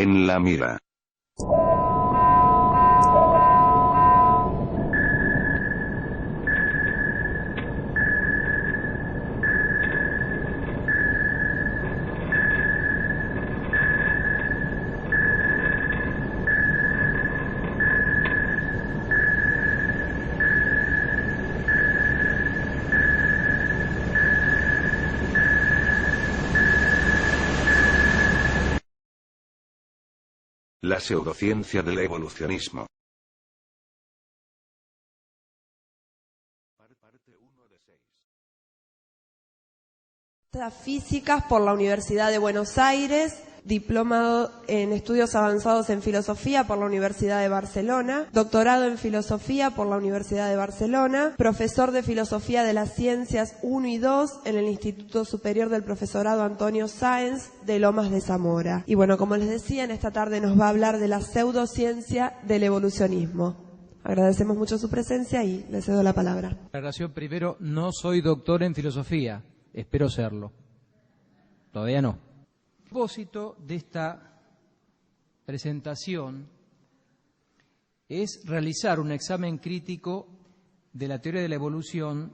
en la mira. La pseudociencia del evolucionismo. Físicas por la Universidad de Buenos Aires, diplomado en estudios avanzados en filosofía por la Universidad de Barcelona, doctorado en filosofía por la Universidad de Barcelona, profesor de filosofía de las ciencias 1 y 2 en el Instituto Superior del Profesorado Antonio Sáenz de Lomas de Zamora. Y bueno, como les decía, en esta tarde nos va a hablar de la pseudociencia del evolucionismo. Agradecemos mucho su presencia y le cedo la palabra. Aclaración primero, no soy doctor en filosofía, espero serlo. Todavía no. El propósito de esta presentación es realizar un examen crítico de la teoría de la evolución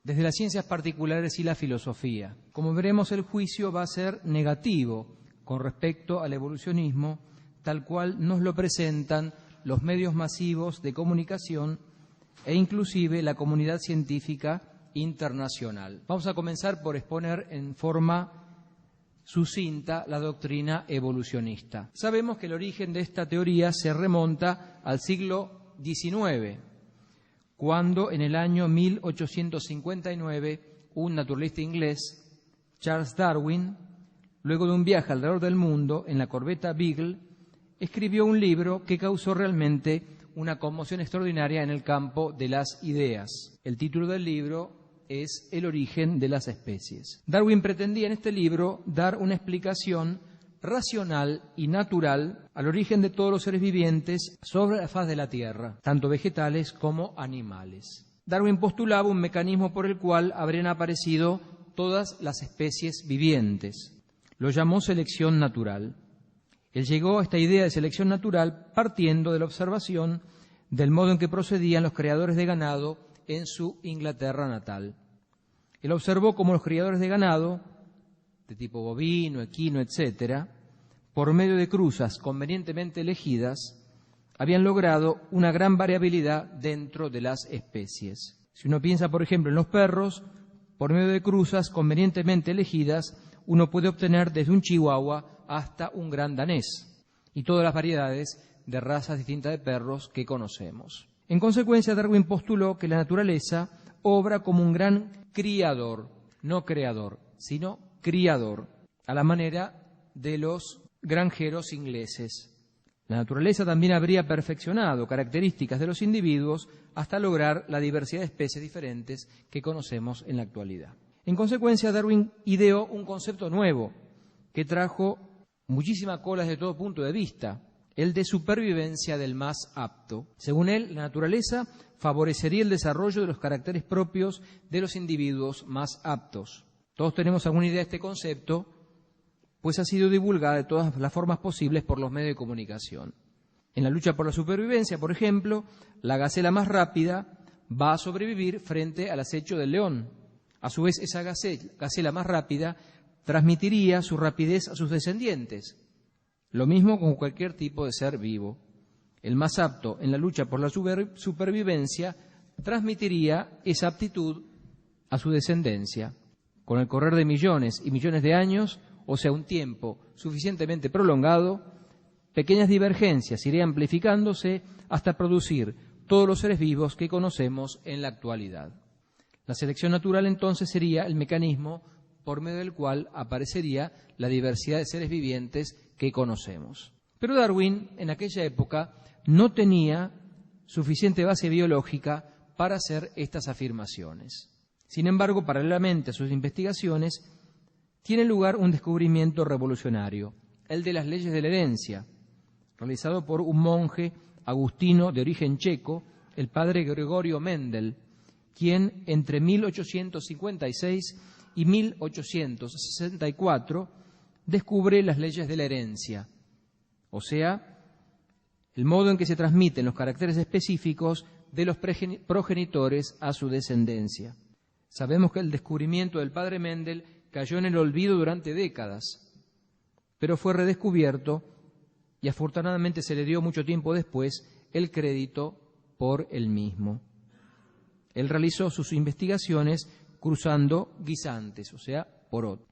desde las ciencias particulares y la filosofía. Como veremos, el juicio va a ser negativo con respecto al evolucionismo, tal cual nos lo presentan los medios masivos de comunicación e inclusive la comunidad científica internacional. Vamos a comenzar por exponer en forma sucinta la doctrina evolucionista. Sabemos que el origen de esta teoría se remonta al siglo XIX, cuando en el año 1859 un naturalista inglés, Charles Darwin, luego de un viaje alrededor del mundo en la corbeta Beagle, escribió un libro que causó realmente una conmoción extraordinaria en el campo de las ideas. El título del libro es El origen de las especies. Darwin pretendía en este libro dar una explicación racional y natural al origen de todos los seres vivientes sobre la faz de la Tierra, tanto vegetales como animales. Darwin postulaba un mecanismo por el cual habrían aparecido todas las especies vivientes. Lo llamó selección natural. Él llegó a esta idea de selección natural partiendo de la observación del modo en que procedían los criadores de ganado en su Inglaterra natal. Él observó cómo los criadores de ganado, de tipo bovino, equino, etcétera, por medio de cruzas convenientemente elegidas, habían logrado una gran variabilidad dentro de las especies. Si uno piensa, por ejemplo, en los perros, por medio de cruzas convenientemente elegidas, uno puede obtener desde un chihuahua hasta un gran danés y todas las variedades de razas distintas de perros que conocemos. En consecuencia, Darwin postuló que la naturaleza obra como un gran criador, no creador, sino criador, a la manera de los granjeros ingleses. La naturaleza también habría perfeccionado características de los individuos hasta lograr la diversidad de especies diferentes que conocemos en la actualidad. En consecuencia, Darwin ideó un concepto nuevo que trajo muchísima cola desde todo punto de vista, el de supervivencia del más apto. Según él, la naturaleza favorecería el desarrollo de los caracteres propios de los individuos más aptos. Todos tenemos alguna idea de este concepto, pues ha sido divulgada de todas las formas posibles por los medios de comunicación. En la lucha por la supervivencia, por ejemplo, la gacela más rápida va a sobrevivir frente al acecho del león. A su vez, esa gacela más rápida transmitiría su rapidez a sus descendientes. Lo mismo con cualquier tipo de ser vivo. El más apto en la lucha por la supervivencia transmitiría esa aptitud a su descendencia. Con el correr de millones y millones de años, o sea, un tiempo suficientemente prolongado, pequeñas divergencias irían amplificándose hasta producir todos los seres vivos que conocemos en la actualidad. La selección natural entonces sería el mecanismo por medio del cual aparecería la diversidad de seres vivientes que conocemos. Pero Darwin, en aquella época, no tenía suficiente base biológica para hacer estas afirmaciones. Sin embargo, paralelamente a sus investigaciones, tiene lugar un descubrimiento revolucionario, el de las leyes de la herencia, realizado por un monje agustino de origen checo, el padre Gregorio Mendel, quien entre 1856 y 1864 descubre las leyes de la herencia, o sea, el modo en que se transmiten los caracteres específicos de los progenitores a su descendencia. Sabemos que el descubrimiento del padre Mendel cayó en el olvido durante décadas, pero fue redescubierto y afortunadamente se le dio mucho tiempo después el crédito por él mismo. Él realizó sus investigaciones cruzando guisantes, o sea, Porot.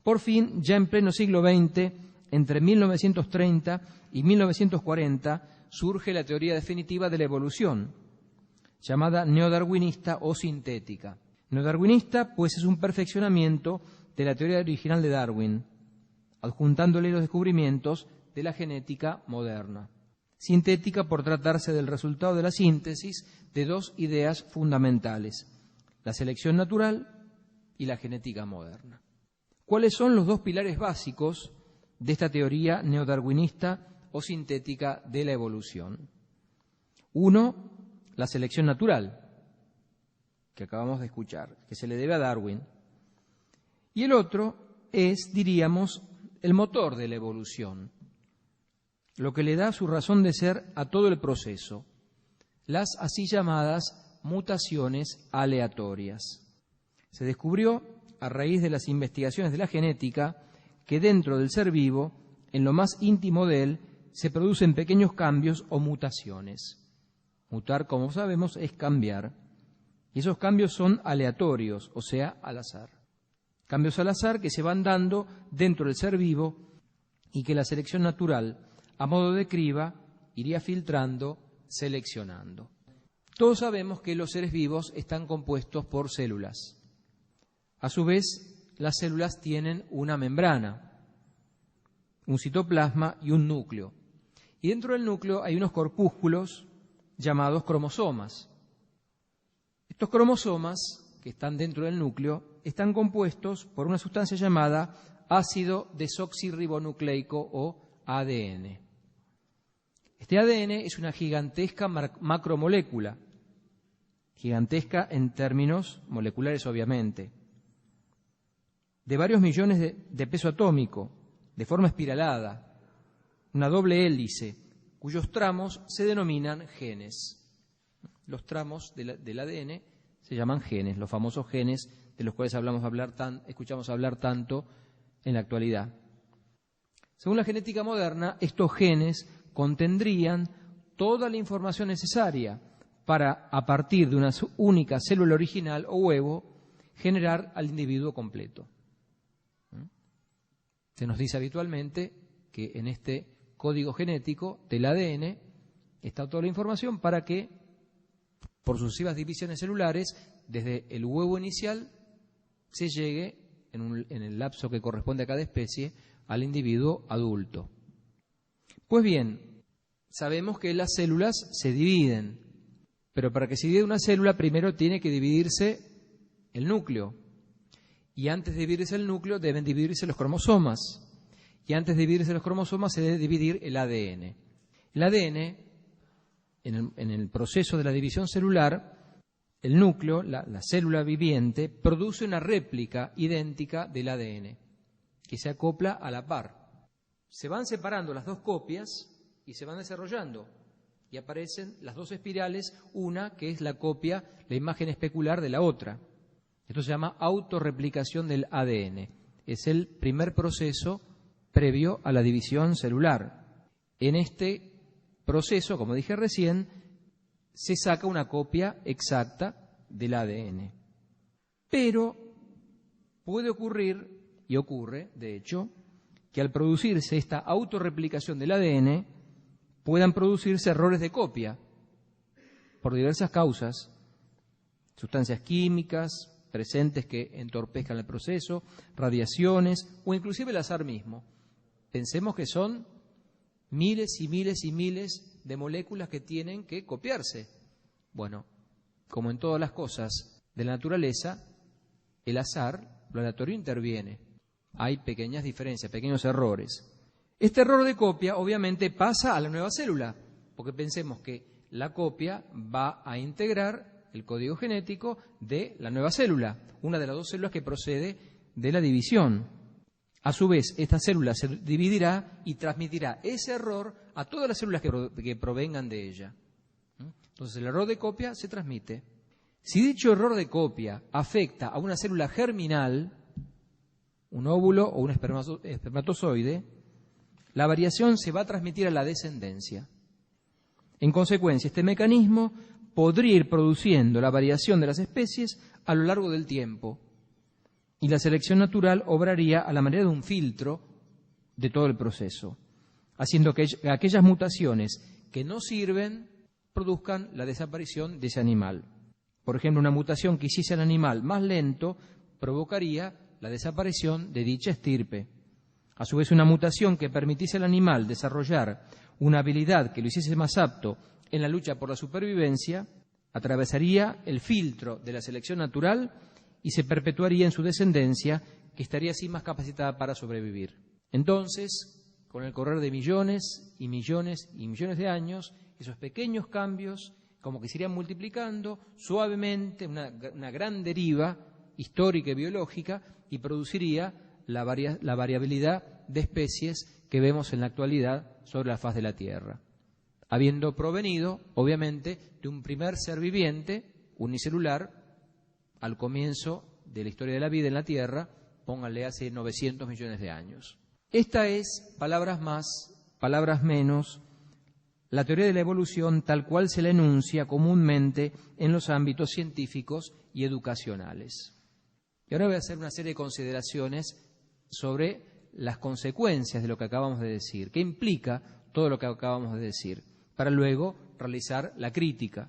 Por fin, ya en pleno siglo XX, entre 1930 y 1940, surge la teoría definitiva de la evolución, llamada neodarwinista o sintética. Neodarwinista, pues, es un perfeccionamiento de la teoría original de Darwin, adjuntándole los descubrimientos de la genética moderna. Sintética por tratarse del resultado de la síntesis de dos ideas fundamentales, la selección natural y la genética moderna. ¿Cuáles son los dos pilares básicos de esta teoría neodarwinista o sintética de la evolución? Uno, la selección natural, que acabamos de escuchar, que se le debe a Darwin. Y el otro es, diríamos, el motor de la evolución, lo que le da su razón de ser a todo el proceso, las así llamadas mutaciones aleatorias. Se descubrió, a raíz de las investigaciones de la genética, que dentro del ser vivo, en lo más íntimo de él, se producen pequeños cambios o mutaciones. Mutar, como sabemos, es cambiar. Y esos cambios son aleatorios, o sea, al azar. Cambios al azar que se van dando dentro del ser vivo y que la selección natural, a modo de criba, iría filtrando, seleccionando. Todos sabemos que los seres vivos están compuestos por células. A su vez, las células tienen una membrana, un citoplasma y un núcleo. Y dentro del núcleo hay unos corpúsculos llamados cromosomas. Estos cromosomas, que están dentro del núcleo, están compuestos por una sustancia llamada ácido desoxirribonucleico o ADN. Este ADN es una gigantesca macromolécula, gigantesca en términos moleculares obviamente, de varios millones de peso atómico, de forma espiralada, una doble hélice, cuyos tramos se denominan genes. Los tramos del ADN se llaman genes, los famosos genes de los cuales escuchamos hablar tanto en la actualidad. Según la genética moderna, estos genes contendrían toda la información necesaria para, a partir de una única célula original o huevo, generar al individuo completo. Se nos dice habitualmente que en este código genético del ADN está toda la información para que, por sucesivas divisiones celulares, desde el huevo inicial se llegue, en el lapso que corresponde a cada especie, al individuo adulto. Pues bien, sabemos que las células se dividen, pero para que se divida una célula primero tiene que dividirse el núcleo. Y antes de dividirse el núcleo deben dividirse los cromosomas. Y antes de dividirse los cromosomas se debe dividir el ADN. El ADN, en el proceso de la división celular, el núcleo, la célula viviente, produce una réplica idéntica del ADN, que se acopla a la par. Se van separando las dos copias y se van desarrollando. Y aparecen las dos espirales, una que es la copia, la imagen especular de la otra. Esto se llama autorreplicación del ADN. Es el primer proceso previo a la división celular. En este proceso, como dije recién, se saca una copia exacta del ADN. Pero puede ocurrir, y ocurre, de hecho, que al producirse esta autorreplicación del ADN puedan producirse errores de copia por diversas causas, sustancias químicas presentes que entorpezcan el proceso, radiaciones o inclusive el azar mismo. Pensemos que son miles y miles y miles de moléculas que tienen que copiarse. Bueno, como en todas las cosas de la naturaleza, el azar, lo aleatorio, interviene. Hay pequeñas diferencias, pequeños errores. Este error de copia obviamente pasa a la nueva célula, porque pensemos que la copia va a integrar el código genético de la nueva célula, una de las dos células que procede de la división. A su vez, esta célula se dividirá y transmitirá ese error a todas las células que provengan de ella. Entonces, el error de copia se transmite. Si dicho error de copia afecta a una célula germinal, un óvulo o un espermatozoide, la variación se va a transmitir a la descendencia. En consecuencia, este mecanismo podría ir produciendo la variación de las especies a lo largo del tiempo, y la selección natural obraría a la manera de un filtro de todo el proceso, haciendo que aquellas mutaciones que no sirven produzcan la desaparición de ese animal. Por ejemplo, una mutación que hiciese al animal más lento provocaría la desaparición de dicha estirpe. A su vez, una mutación que permitiese al animal desarrollar una habilidad que lo hiciese más apto en la lucha por la supervivencia, atravesaría el filtro de la selección natural y se perpetuaría en su descendencia, que estaría así más capacitada para sobrevivir. Entonces, con el correr de millones y millones y millones de años, esos pequeños cambios como que se irían multiplicando suavemente, una gran deriva histórica y biológica, y produciría la variabilidad de especies que vemos en la actualidad sobre la faz de la Tierra, habiendo provenido, obviamente, de un primer ser viviente, unicelular, al comienzo de la historia de la vida en la Tierra, pónganle hace 900 millones de años. Esta es, palabras más, palabras menos, la teoría de la evolución tal cual se la enuncia comúnmente en los ámbitos científicos y educacionales. Y ahora voy a hacer una serie de consideraciones sobre las consecuencias de lo que acabamos de decir, qué implica todo lo que acabamos de decir, para luego realizar la crítica.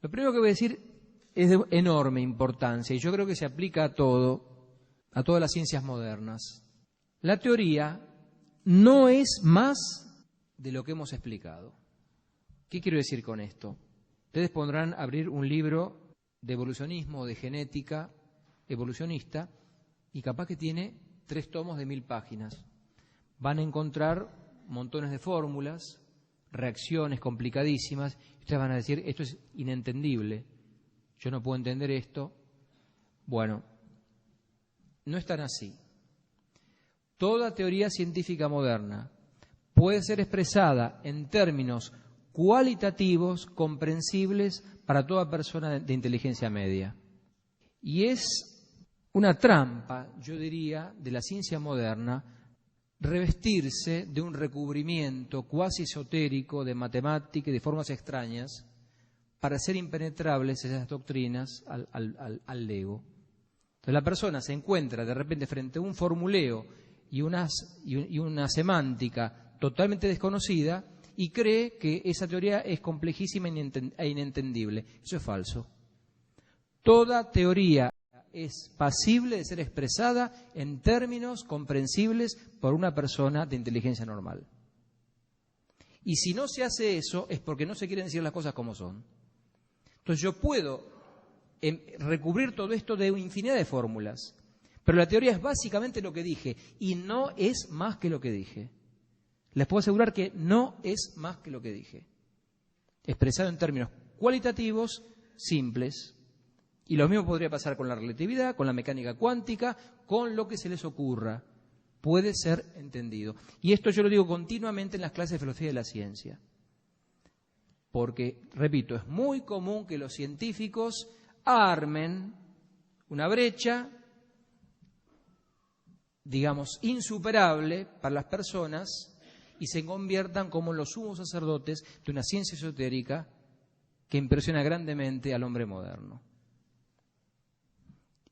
Lo primero que voy a decir es de enorme importancia y yo creo que se aplica a todas las ciencias modernas. La teoría no es más de lo que hemos explicado. ¿Qué quiero decir con esto? Ustedes podrán abrir un libro de evolucionismo o de genética evolucionista y capaz que tiene 3 tomos de 1000 páginas. Van a encontrar montones de fórmulas, reacciones complicadísimas, y ustedes van a decir, esto es inentendible. Yo no puedo entender esto. Bueno, no es tan así. Toda teoría científica moderna puede ser expresada en términos cualitativos, comprensibles para toda persona de inteligencia media. Y es una trampa, yo diría, de la ciencia moderna revestirse de un recubrimiento cuasi esotérico de matemática y de formas extrañas para hacer impenetrables esas doctrinas al ego. Entonces la persona se encuentra de repente frente a un formuleo y una semántica totalmente desconocida y cree que esa teoría es complejísima e inentendible. Eso es falso. Toda teoría es pasible de ser expresada en términos comprensibles por una persona de inteligencia normal. Y si no se hace eso es porque no se quieren decir las cosas como son. Entonces yo puedo recubrir todo esto de infinidad de fórmulas, pero la teoría es básicamente lo que dije y no es más que lo que dije. Les puedo asegurar que no es más que lo que dije, expresado en términos cualitativos, simples. Y lo mismo podría pasar con la relatividad, con la mecánica cuántica, con lo que se les ocurra. Puede ser entendido. Y esto yo lo digo continuamente en las clases de filosofía de la ciencia. Porque, repito, es muy común que los científicos armen una brecha, digamos, insuperable para las personas y se conviertan como los sumos sacerdotes de una ciencia esotérica que impresiona grandemente al hombre moderno.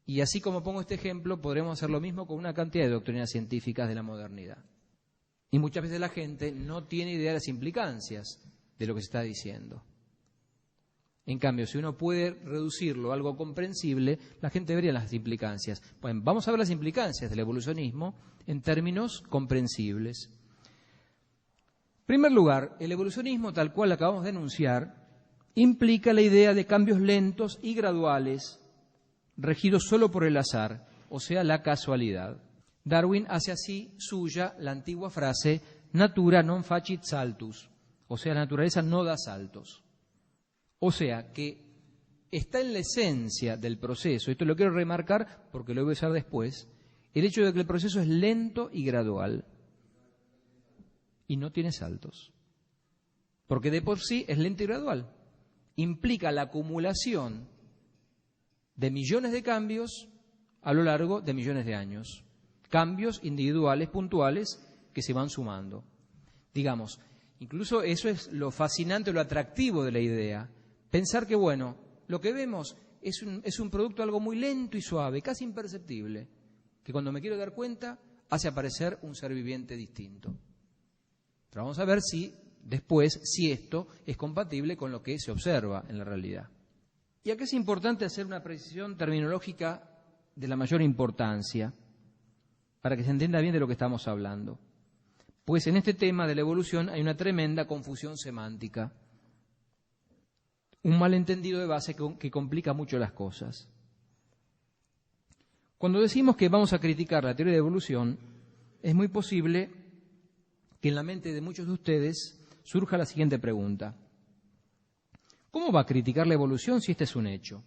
Y así como pongo este ejemplo, podremos hacer lo mismo con una cantidad de doctrinas científicas de la modernidad. Y muchas veces la gente no tiene idea de las implicancias de lo que se está diciendo. En cambio, si uno puede reducirlo a algo comprensible, la gente vería las implicancias. Bueno, vamos a ver las implicancias del evolucionismo en términos comprensibles. En primer lugar, el evolucionismo, tal cual acabamos de enunciar, implica la idea de cambios lentos y graduales, regidos solo por el azar, o sea, la casualidad. Darwin hace así suya la antigua frase natura non facit saltus, o sea, la naturaleza no da saltos. O sea, que está en la esencia del proceso, esto lo quiero remarcar porque lo voy a usar después, el hecho de que el proceso es lento y gradual y no tiene saltos. Porque de por sí es lento y gradual. Implica la acumulación de millones de cambios a lo largo de millones de años. Cambios individuales, puntuales, que se van sumando. Digamos, incluso eso es lo fascinante, lo atractivo de la idea. Pensar que, bueno, lo que vemos es un producto algo muy lento y suave, casi imperceptible, que cuando me quiero dar cuenta hace aparecer un ser viviente distinto. Pero vamos a ver si esto es compatible con lo que se observa en la realidad. Y acá es importante hacer una precisión terminológica de la mayor importancia, para que se entienda bien de lo que estamos hablando. Pues en este tema de la evolución hay una tremenda confusión semántica, un malentendido de base que complica mucho las cosas. Cuando decimos que vamos a criticar la teoría de evolución, es muy posible que en la mente de muchos de ustedes surja la siguiente pregunta: ¿cómo va a criticar la evolución si este es un hecho?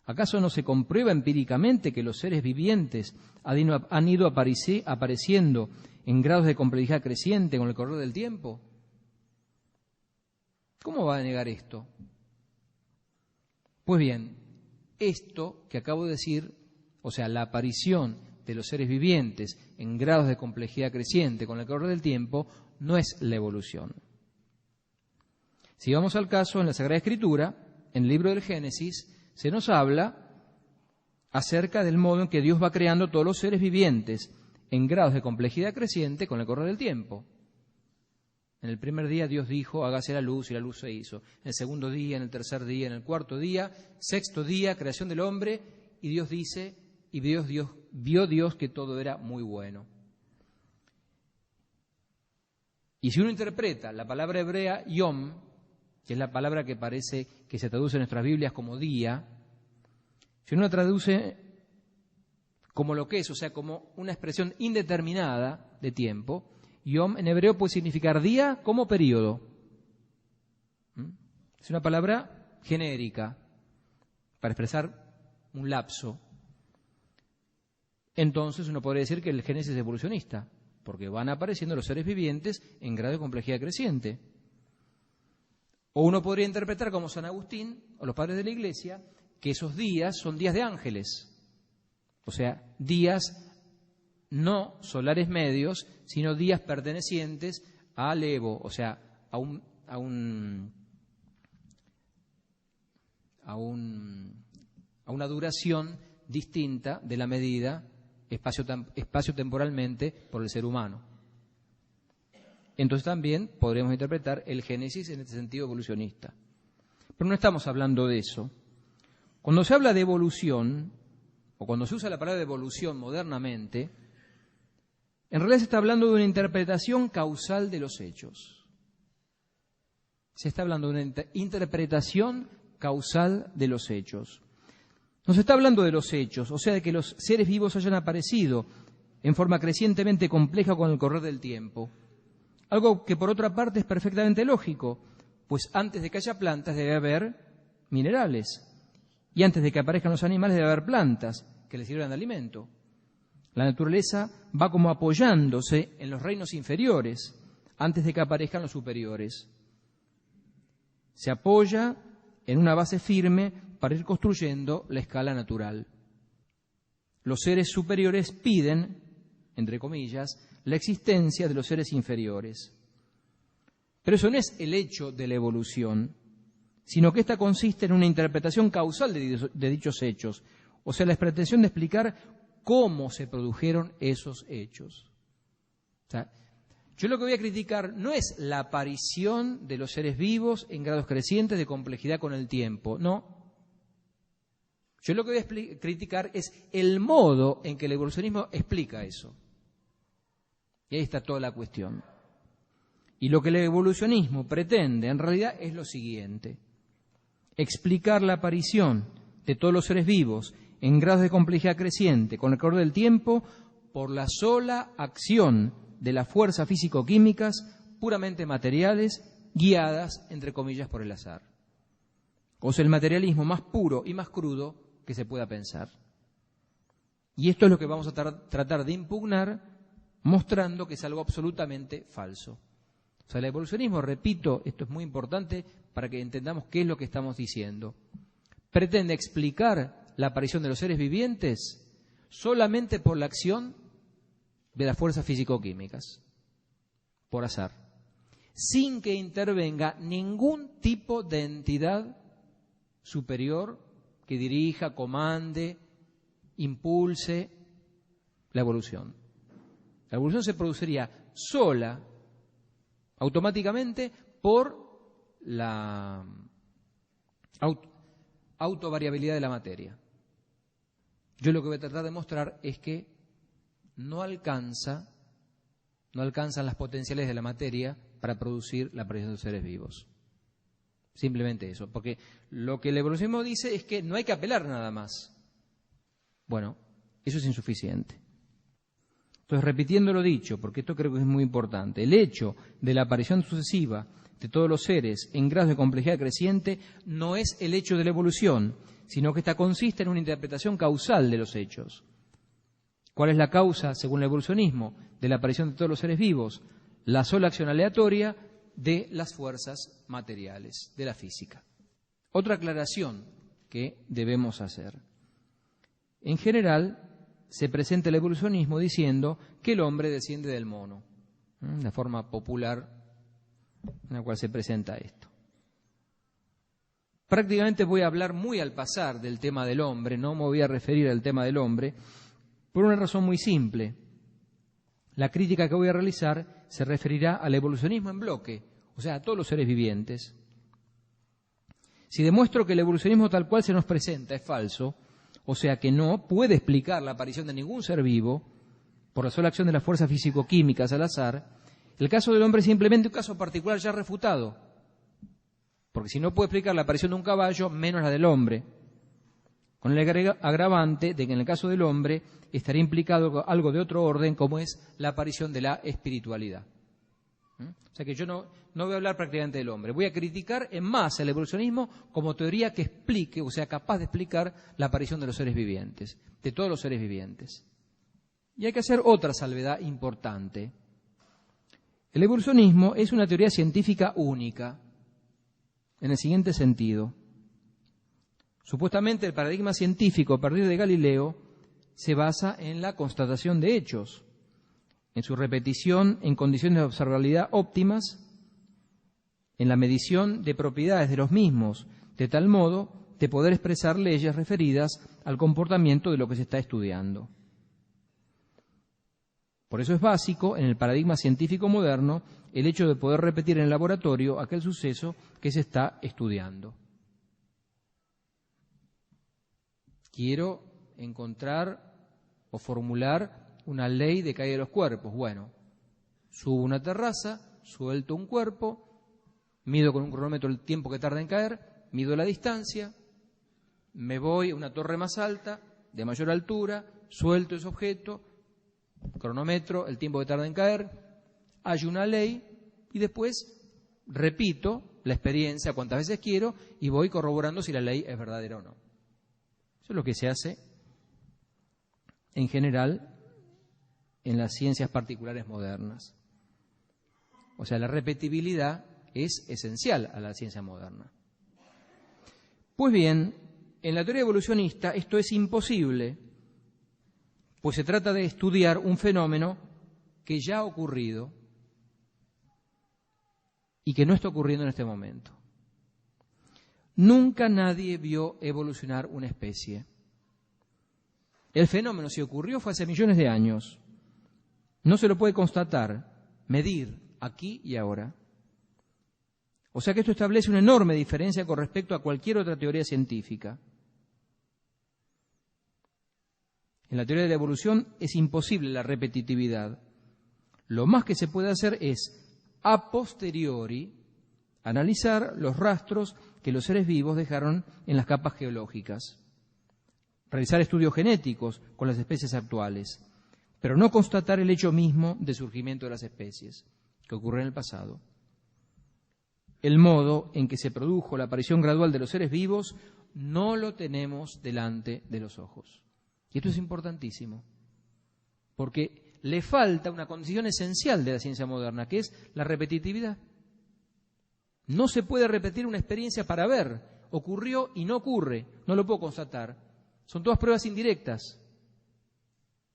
¿Acaso no se comprueba empíricamente que los seres vivientes han ido apareciendo en grados de complejidad creciente con el correr del tiempo? ¿Cómo va a negar esto? Pues bien, esto que acabo de decir, o sea, la aparición de los seres vivientes en grados de complejidad creciente con el correr del tiempo, no es la evolución. Si vamos al caso, en la Sagrada Escritura, en el libro del Génesis, se nos habla acerca del modo en que Dios va creando todos los seres vivientes en grados de complejidad creciente con el correr del tiempo. En el primer día Dios dijo, hágase la luz, y la luz se hizo. En el segundo día, en el tercer día, en el cuarto día, sexto día, creación del hombre, y Dios dice, y vio Dios que todo era muy bueno. Y si uno interpreta la palabra hebrea yom, que es la palabra que parece que se traduce en nuestras Biblias como día, si uno la traduce como lo que es, o sea, como una expresión indeterminada de tiempo, yom en hebreo puede significar día como periodo. Es una palabra genérica para expresar un lapso. Entonces uno podría decir que el Génesis es evolucionista, porque van apareciendo los seres vivientes en grado de complejidad creciente. O uno podría interpretar como San Agustín o los padres de la Iglesia que esos días son días de ángeles, o sea, días no solares medios, sino días pertenecientes al Evo, o sea, a una duración distinta de la medida espacio-temporalmente por el ser humano. Entonces también podremos interpretar el Génesis en este sentido evolucionista. Pero no estamos hablando de eso. Cuando se habla de evolución, o cuando se usa la palabra de evolución modernamente, en realidad se está hablando de una interpretación causal de los hechos. Se está hablando de una interpretación causal de los hechos. No se está hablando de los hechos, o sea, de que los seres vivos hayan aparecido en forma crecientemente compleja con el correr del tiempo. Algo que por otra parte es perfectamente lógico, pues antes de que haya plantas debe haber minerales. Y antes de que aparezcan los animales debe haber plantas que les sirvan de alimento. La naturaleza va como apoyándose en los reinos inferiores antes de que aparezcan los superiores. Se apoya en una base firme para ir construyendo la escala natural. Los seres superiores piden, entre comillas, la existencia de los seres inferiores. Pero eso no es el hecho de la evolución, sino que ésta consiste en una interpretación causal de dichos hechos, o sea, la pretensión de explicar cómo se produjeron esos hechos. O sea, yo lo que voy a criticar no es la aparición de los seres vivos en grados crecientes de complejidad con el tiempo, no. Yo lo que voy a criticar es el modo en que el evolucionismo explica eso. Y ahí está toda la cuestión. Y lo que el evolucionismo pretende en realidad es lo siguiente: explicar la aparición de todos los seres vivos en grados de complejidad creciente con el correr del tiempo por la sola acción de las fuerzas físico-químicas puramente materiales guiadas, entre comillas, por el azar. O sea, el materialismo más puro y más crudo que se pueda pensar. Y esto es lo que vamos a tratar de impugnar, mostrando que es algo absolutamente falso. O sea, el evolucionismo, repito, esto es muy importante para que entendamos qué es lo que estamos diciendo. Pretende explicar la aparición de los seres vivientes solamente por la acción de las fuerzas físico-químicas, por azar, sin que intervenga ningún tipo de entidad superior que dirija, comande, impulse la evolución. La evolución se produciría sola, automáticamente, por la autovariabilidad de la materia. Yo lo que voy a tratar de mostrar es que no alcanzan las potenciales de la materia para producir la aparición de seres vivos. Simplemente eso, porque lo que el evolucionismo dice es que no hay que apelar nada más. Bueno, eso es insuficiente. Entonces, repitiendo lo dicho, porque esto creo que es muy importante, el hecho de la aparición sucesiva de todos los seres en grados de complejidad creciente no es el hecho de la evolución, sino que esta consiste en una interpretación causal de los hechos. ¿Cuál es la causa, según el evolucionismo, de la aparición de todos los seres vivos? La sola acción aleatoria de las fuerzas materiales, de la física. Otra aclaración que debemos hacer. En general, se presenta el evolucionismo diciendo que el hombre desciende del mono, la forma popular en la cual se presenta esto. Prácticamente voy a hablar muy al pasar del tema del hombre, no me voy a referir al tema del hombre, por una razón muy simple. La crítica que voy a realizar se referirá al evolucionismo en bloque, o sea, a todos los seres vivientes. Si demuestro que el evolucionismo tal cual se nos presenta es falso, o sea que no puede explicar la aparición de ningún ser vivo por la sola acción de las fuerzas físico-químicas al azar, el caso del hombre es simplemente un caso particular ya refutado, porque si no puede explicar la aparición de un caballo, menos la del hombre, con el agravante de que en el caso del hombre estaría implicado algo de otro orden, como es la aparición de la espiritualidad. O sea que yo no voy a hablar prácticamente del hombre, voy a criticar en masa el evolucionismo como teoría que explique, o sea, capaz de explicar la aparición de los seres vivientes, de todos los seres vivientes. Y hay que hacer otra salvedad importante. El evolucionismo es una teoría científica única, en el siguiente sentido. Supuestamente el paradigma científico a partir de Galileo se basa en la constatación de hechos, en su repetición en condiciones de observabilidad óptimas, en la medición de propiedades de los mismos, de tal modo de poder expresar leyes referidas al comportamiento de lo que se está estudiando. Por eso es básico en el paradigma científico moderno el hecho de poder repetir en el laboratorio aquel suceso que se está estudiando. Quiero encontrar o formular una ley de caída de los cuerpos. Bueno, subo una terraza, suelto un cuerpo, mido con un cronómetro el tiempo que tarda en caer, mido la distancia, me voy a una torre más alta, de mayor altura, suelto ese objeto, cronómetro, el tiempo que tarda en caer, hay una ley y después repito la experiencia cuantas veces quiero y voy corroborando si la ley es verdadera o no. Eso es lo que se hace en general en las ciencias particulares modernas. O sea, la repetibilidad es esencial a la ciencia moderna. Pues bien, en la teoría evolucionista esto es imposible, pues se trata de estudiar un fenómeno que ya ha ocurrido y que no está ocurriendo en este momento. Nunca nadie vio evolucionar una especie. El fenómeno, si ocurrió, fue hace millones de años. No se lo puede constatar, medir, aquí y ahora. O sea que esto establece una enorme diferencia con respecto a cualquier otra teoría científica. En la teoría de la evolución es imposible la repetitividad. Lo más que se puede hacer es, a posteriori, analizar los rastros que los seres vivos dejaron en las capas geológicas, realizar estudios genéticos con las especies actuales, pero no constatar el hecho mismo de surgimiento de las especies, que ocurrió en el pasado. El modo en que se produjo la aparición gradual de los seres vivos no lo tenemos delante de los ojos. Y esto es importantísimo, porque le falta una condición esencial de la ciencia moderna, que es la repetitividad. No se puede repetir una experiencia para ver, ocurrió y no ocurre, no lo puedo constatar. Son todas pruebas indirectas.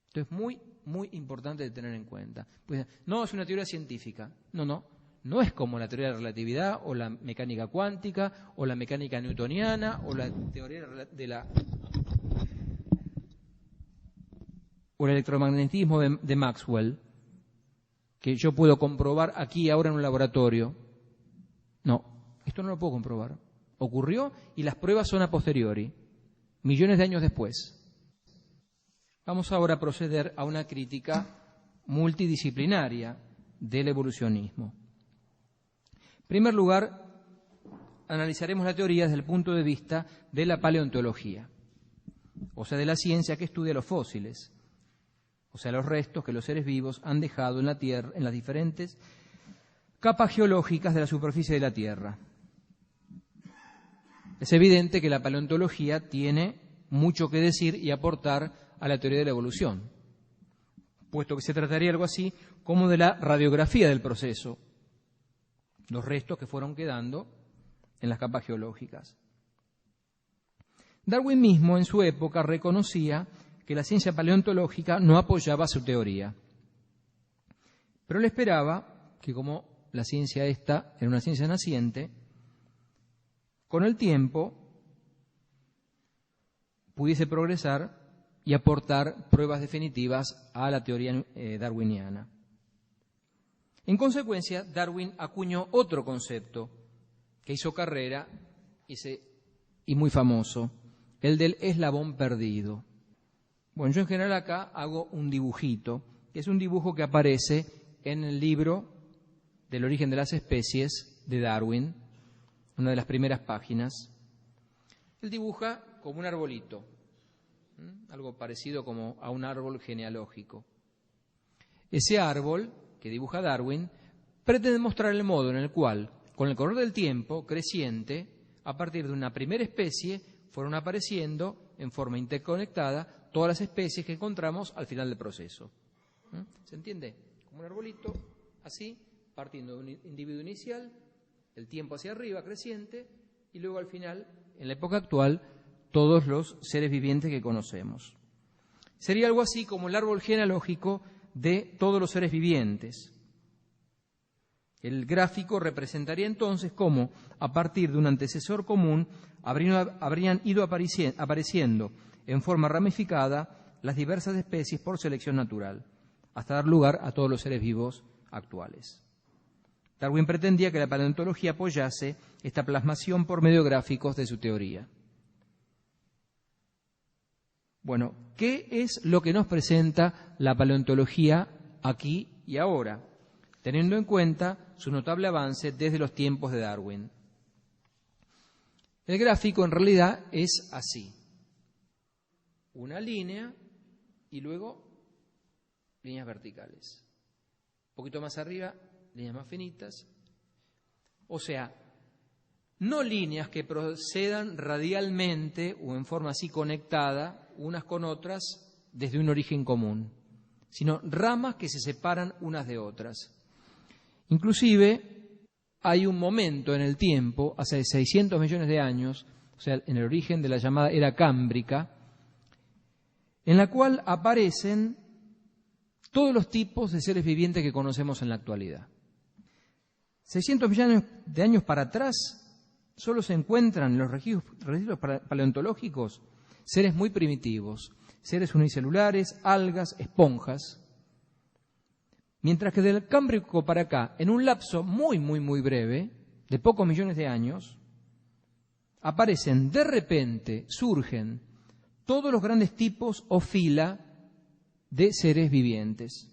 Esto es muy, muy importante de tener en cuenta. Pues, no es una teoría científica, no es como la teoría de la relatividad o la mecánica cuántica o la mecánica newtoniana o la teoría o el electromagnetismo de Maxwell, que yo puedo comprobar aquí ahora en un laboratorio. No, esto no lo puedo comprobar. Ocurrió y las pruebas son a posteriori, millones de años después. Vamos ahora a proceder a una crítica multidisciplinaria del evolucionismo. En primer lugar, analizaremos la teoría desde el punto de vista de la paleontología, o sea, de la ciencia que estudia los fósiles, o sea, los restos que los seres vivos han dejado en la Tierra, en las diferentes capas geológicas de la superficie de la Tierra. Es evidente que la paleontología tiene mucho que decir y aportar a la teoría de la evolución, puesto que se trataría algo así como de la radiografía del proceso, los restos que fueron quedando en las capas geológicas. Darwin mismo en su época reconocía que la ciencia paleontológica no apoyaba su teoría, pero él esperaba que, como la ciencia esta era una ciencia naciente, con el tiempo pudiese progresar y aportar pruebas definitivas a la teoría darwiniana. En consecuencia, Darwin acuñó otro concepto que hizo carrera y muy famoso, el del eslabón perdido. Bueno, yo en general acá hago un dibujito, que es un dibujo que aparece en el libro del origen de las especies de Darwin, una de las primeras páginas. Él dibuja como un arbolito, algo parecido como a un árbol genealógico. Ese árbol que dibuja Darwin pretende mostrar el modo en el cual, con el correr del tiempo creciente, a partir de una primera especie, fueron apareciendo en forma interconectada todas las especies que encontramos al final del proceso. ¿Se entiende? Como un arbolito, así, partiendo de un individuo inicial, el tiempo hacia arriba creciente, y luego al final, en la época actual, todos los seres vivientes que conocemos. Sería algo así como el árbol genealógico de todos los seres vivientes. El gráfico representaría entonces cómo, a partir de un antecesor común, habrían ido apareciendo en forma ramificada las diversas especies por selección natural, hasta dar lugar a todos los seres vivos actuales. Darwin pretendía que la paleontología apoyase esta plasmación por medio de gráficos de su teoría. Bueno, ¿qué es lo que nos presenta la paleontología aquí y ahora, teniendo en cuenta su notable avance desde los tiempos de Darwin? El gráfico en realidad es así: una línea y luego líneas verticales. Un poquito más arriba, líneas más finitas. O sea, no líneas que procedan radialmente o en forma así conectada unas con otras desde un origen común, sino ramas que se separan unas de otras. Inclusive hay un momento en el tiempo, hace 600 millones de años, o sea, en el origen de la llamada era cámbrica, en la cual aparecen todos los tipos de seres vivientes que conocemos en la actualidad. 600 millones de años para atrás solo se encuentran en los registros paleontológicos seres muy primitivos, seres unicelulares, algas, esponjas, mientras que del Cámbrico para acá, en un lapso muy, muy, muy breve, de pocos millones de años, aparecen de repente, surgen todos los grandes tipos o fila de seres vivientes: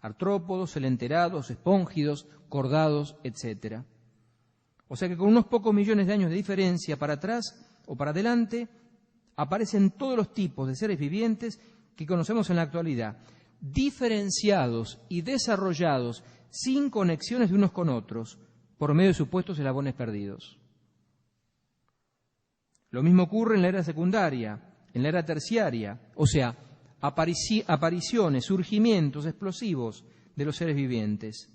artrópodos, celenterados, espóngidos, cordados, etc. O sea que con unos pocos millones de años de diferencia para atrás o para adelante, aparecen todos los tipos de seres vivientes que conocemos en la actualidad, diferenciados y desarrollados sin conexiones de unos con otros, por medio de supuestos eslabones perdidos. Lo mismo ocurre en la era secundaria, en la era terciaria, o sea, apariciones, surgimientos explosivos de los seres vivientes.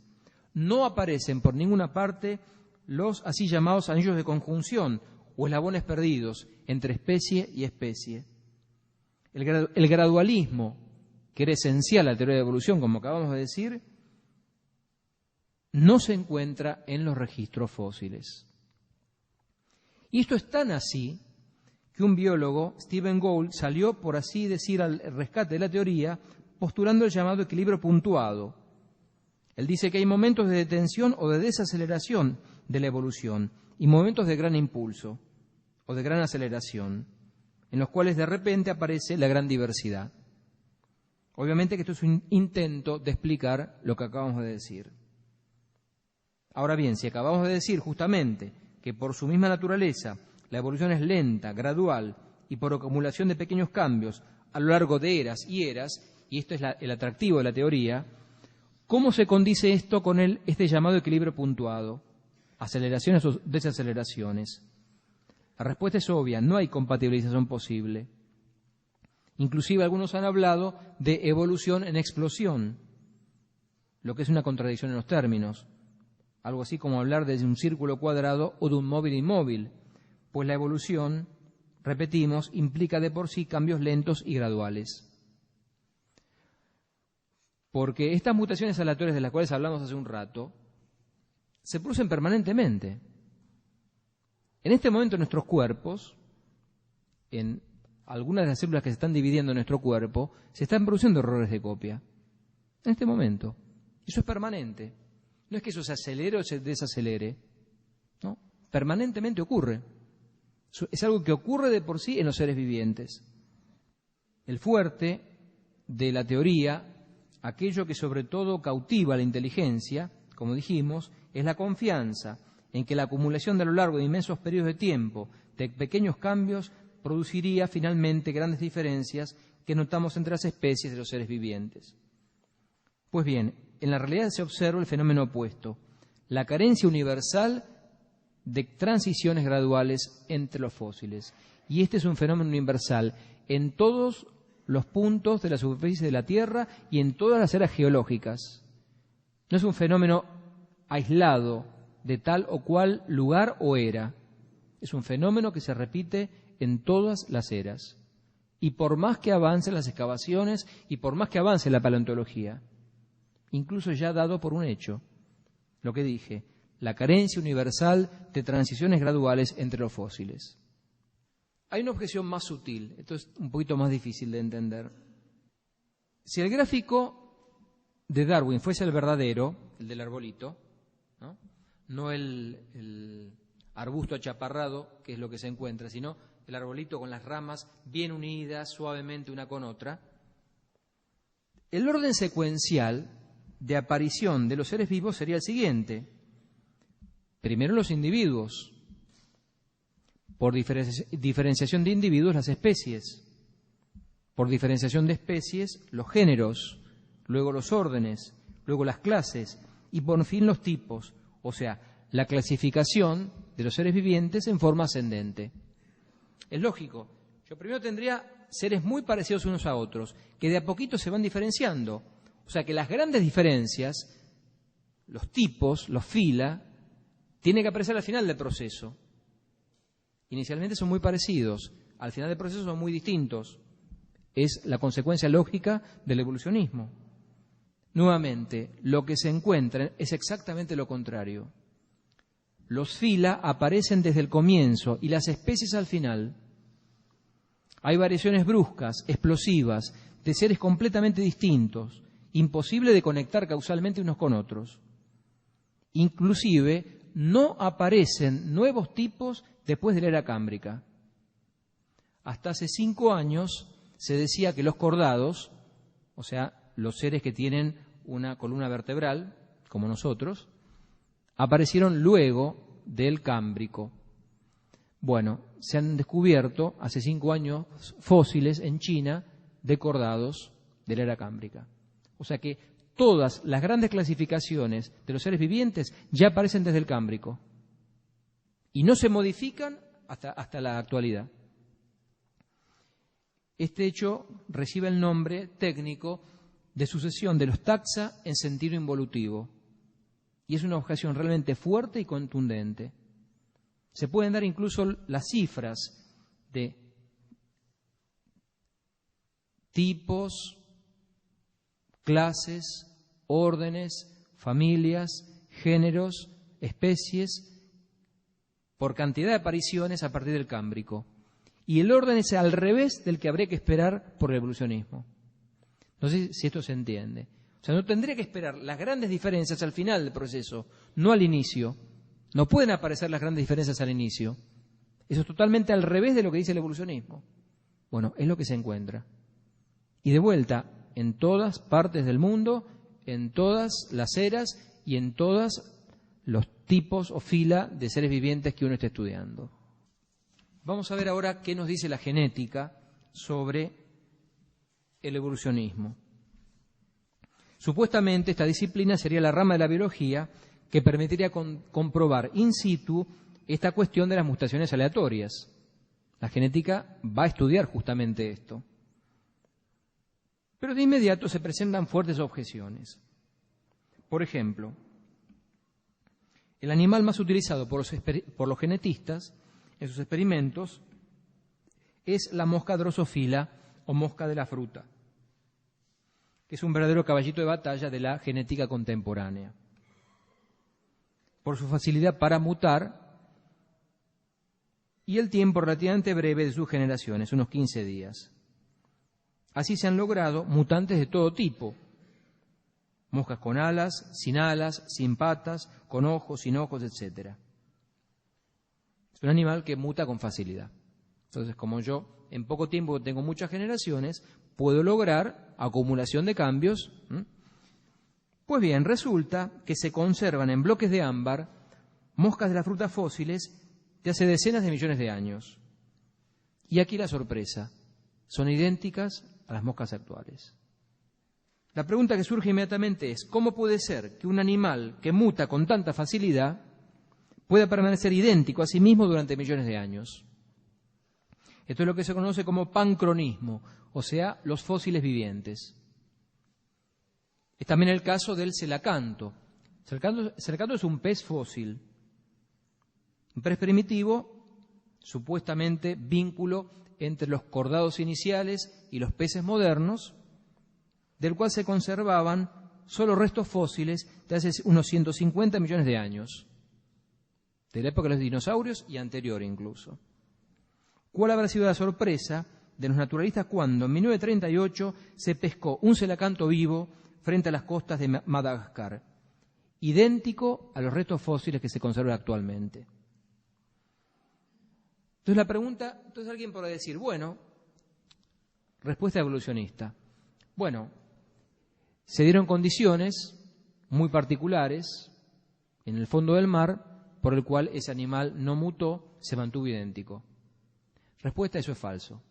No aparecen por ninguna parte los así llamados anillos de conjunción o eslabones perdidos entre especie y especie. El gradualismo, que era esencial a la teoría de evolución, como acabamos de decir, no se encuentra en los registros fósiles. Y esto es tan así que un biólogo, Stephen Gould, salió, por así decir, al rescate de la teoría, postulando el llamado equilibrio puntuado. Él dice que hay momentos de detención o de desaceleración de la evolución y momentos de gran impulso o de gran aceleración, en los cuales de repente aparece la gran diversidad. Obviamente que esto es un intento de explicar lo que acabamos de decir. Ahora bien, si acabamos de decir justamente que por su misma naturaleza la evolución es lenta, gradual y por acumulación de pequeños cambios a lo largo de eras, y esto es el atractivo de la teoría, ¿cómo se condice esto con este llamado equilibrio puntuado? Aceleraciones o desaceleraciones. La respuesta es obvia, no hay compatibilización posible. Inclusive algunos han hablado de evolución en explosión, lo que es una contradicción en los términos. Algo así como hablar de un círculo cuadrado o de un móvil inmóvil, pues la evolución, repetimos, implica de por sí cambios lentos y graduales. Porque estas mutaciones aleatorias de las cuales hablamos hace un rato se producen permanentemente. En este momento en nuestros cuerpos, en algunas de las células que se están dividiendo en nuestro cuerpo, se están produciendo errores de copia. En este momento. Eso es permanente. No es que eso se acelere o se desacelere. ¿No? Permanentemente ocurre. Es algo que ocurre de por sí en los seres vivientes. El fuerte de la teoría, aquello que sobre todo cautiva la inteligencia, como dijimos, es la confianza en que la acumulación de a lo largo de inmensos periodos de tiempo de pequeños cambios produciría finalmente grandes diferencias que notamos entre las especies de los seres vivientes. Pues bien, en la realidad se observa el fenómeno opuesto, la carencia universal de transiciones graduales entre los fósiles. Y este es un fenómeno universal en todos los puntos de la superficie de la Tierra y en todas las eras geológicas. No es un fenómeno aislado de tal o cual lugar o era. Es un fenómeno que se repite en todas las eras. Y por más que avancen las excavaciones y por más que avance la paleontología, incluso ya dado por un hecho, lo que dije, la carencia universal de transiciones graduales entre los fósiles. Hay una objeción más sutil, esto es un poquito más difícil de entender. Si el gráfico de Darwin fuese el verdadero, el del arbolito, no el arbusto achaparrado, que es lo que se encuentra, sino el arbolito con las ramas bien unidas suavemente una con otra, el orden secuencial de aparición de los seres vivos sería el siguiente. Primero los individuos, por diferenciación de individuos las especies, por diferenciación de especies los géneros, luego los órdenes, luego las clases y por fin los tipos, o sea, la clasificación de los seres vivientes en forma ascendente. Es lógico, yo primero tendría seres muy parecidos unos a otros, que de a poquito se van diferenciando, o sea que las grandes diferencias, los tipos, los fila, tienen que aparecer al final del proceso. Inicialmente son muy parecidos, al final del proceso son muy distintos. Es la consecuencia lógica del evolucionismo. Nuevamente, lo que se encuentra es exactamente lo contrario. Los fila aparecen desde el comienzo y las especies al final. Hay variaciones bruscas, explosivas, de seres completamente distintos, imposible de conectar causalmente unos con otros. Inclusive, no aparecen nuevos tipos después de la era cámbrica. Hasta hace 5 años se decía que los cordados, o sea, los seres que tienen una columna vertebral, como nosotros, aparecieron luego del cámbrico. Bueno, se han descubierto hace 5 años fósiles en China de cordados de la era cámbrica. O sea que todas las grandes clasificaciones de los seres vivientes ya aparecen desde el cámbrico y no se modifican hasta la actualidad. Este hecho recibe el nombre técnico de sucesión de los taxa en sentido involutivo. Y es una objeción realmente fuerte y contundente. Se pueden dar incluso las cifras de tipos, clases, órdenes, familias, géneros, especies, por cantidad de apariciones a partir del Cámbrico. Y el orden es al revés del que habría que esperar por el evolucionismo. No sé si esto se entiende. O sea, no tendría que esperar las grandes diferencias al final del proceso, no al inicio. No pueden aparecer las grandes diferencias al inicio. Eso es totalmente al revés de lo que dice el evolucionismo. Bueno, es lo que se encuentra. Y de vuelta, en todas partes del mundo, en todas las eras y en todos los tipos o fila de seres vivientes que uno esté estudiando. Vamos a ver ahora qué nos dice la genética sobre el evolucionismo. Supuestamente esta disciplina sería la rama de la biología que permitiría comprobar in situ esta cuestión de las mutaciones aleatorias. La genética va a estudiar justamente esto. Pero de inmediato se presentan fuertes objeciones. Por ejemplo, el animal más utilizado por los genetistas en sus experimentos es la mosca drosófila o mosca de la fruta, que es un verdadero caballito de batalla de la genética contemporánea. Por su facilidad para mutar y el tiempo relativamente breve de sus generaciones, unos 15 días. Así se han logrado mutantes de todo tipo. Moscas con alas, sin patas, con ojos, sin ojos, etc. Es un animal que muta con facilidad. Entonces, como yo en poco tiempo tengo muchas generaciones, puedo lograr acumulación de cambios. Pues bien, resulta que se conservan en bloques de ámbar moscas de la fruta fósiles de hace decenas de millones de años. Y aquí la sorpresa, son idénticas a las moscas actuales. La pregunta que surge inmediatamente es, ¿cómo puede ser que un animal que muta con tanta facilidad pueda permanecer idéntico a sí mismo durante millones de años? Esto es lo que se conoce como pancronismo, o sea, los fósiles vivientes. Es también el caso del celacanto. Celacanto es un pez fósil, un pez primitivo, supuestamente vínculo entre los cordados iniciales y los peces modernos, del cual se conservaban solo restos fósiles de hace unos 150 millones de años, de la época de los dinosaurios y anterior incluso. ¿Cuál habrá sido la sorpresa de los naturalistas cuando en 1938 se pescó un celacanto vivo frente a las costas de Madagascar, idéntico a los restos fósiles que se conservan actualmente? Entonces la pregunta, alguien podrá decir, bueno, respuesta evolucionista, bueno, se dieron condiciones muy particulares en el fondo del mar por el cual ese animal no mutó, se mantuvo idéntico. Respuesta, eso es falso,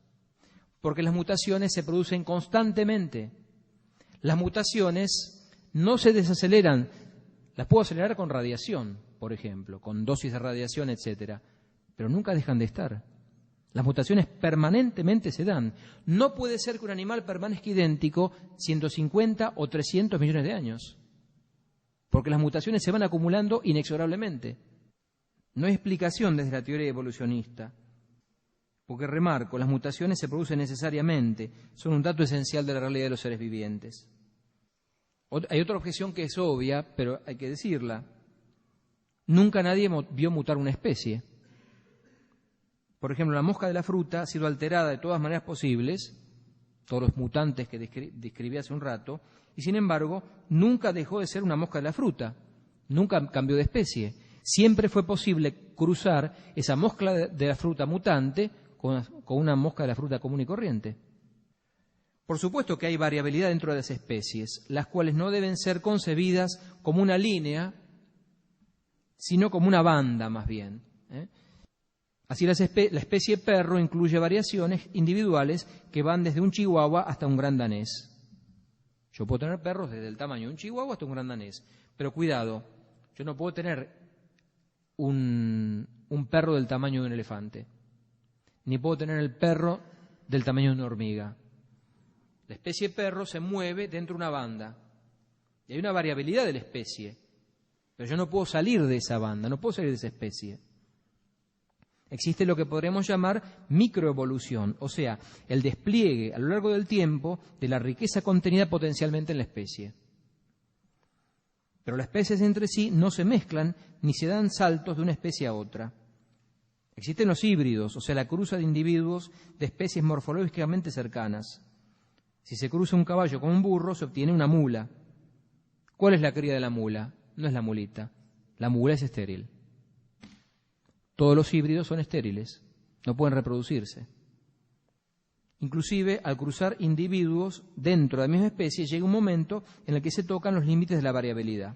porque las mutaciones se producen constantemente. Las mutaciones no se desaceleran, las puedo acelerar con radiación, por ejemplo, con dosis de radiación, etcétera, pero nunca dejan de estar. Las mutaciones permanentemente se dan. No puede ser que un animal permanezca idéntico 150 o 300 millones de años, porque las mutaciones se van acumulando inexorablemente. No hay explicación desde la teoría evolucionista, porque remarco, las mutaciones se producen necesariamente, son un dato esencial de la realidad de los seres vivientes. Hay otra objeción que es obvia, pero hay que decirla. Nunca nadie vio mutar una especie. Por ejemplo, la mosca de la fruta ha sido alterada de todas maneras posibles, todos los mutantes que describí hace un rato, y sin embargo, nunca dejó de ser una mosca de la fruta, nunca cambió de especie. Siempre fue posible cruzar esa mosca de la fruta mutante con una mosca de la fruta común y corriente. Por supuesto que hay variabilidad dentro de las especies, las cuales no deben ser concebidas como una línea, sino como una banda más bien. Así la especie perro incluye variaciones individuales que van desde un chihuahua hasta un gran danés. Yo puedo tener perros desde el tamaño de un chihuahua hasta un gran danés, pero cuidado, yo no puedo tener un perro del tamaño de un elefante, ni puedo tener el perro del tamaño de una hormiga. La especie perro se mueve dentro de una banda. Y hay una variabilidad de la especie. Pero yo no puedo salir de esa banda, no puedo salir de esa especie. Existe lo que podríamos llamar microevolución, o sea, el despliegue a lo largo del tiempo de la riqueza contenida potencialmente en la especie. Pero las especies entre sí no se mezclan ni se dan saltos de una especie a otra. Existen los híbridos, o sea, la cruza de individuos de especies morfológicamente cercanas. Si se cruza un caballo con un burro, se obtiene una mula. ¿Cuál es la cría de la mula? No es la mulita. La mula es estéril. Todos los híbridos son estériles, no pueden reproducirse. Inclusive, al cruzar individuos dentro de la misma especie, llega un momento en el que se tocan los límites de la variabilidad.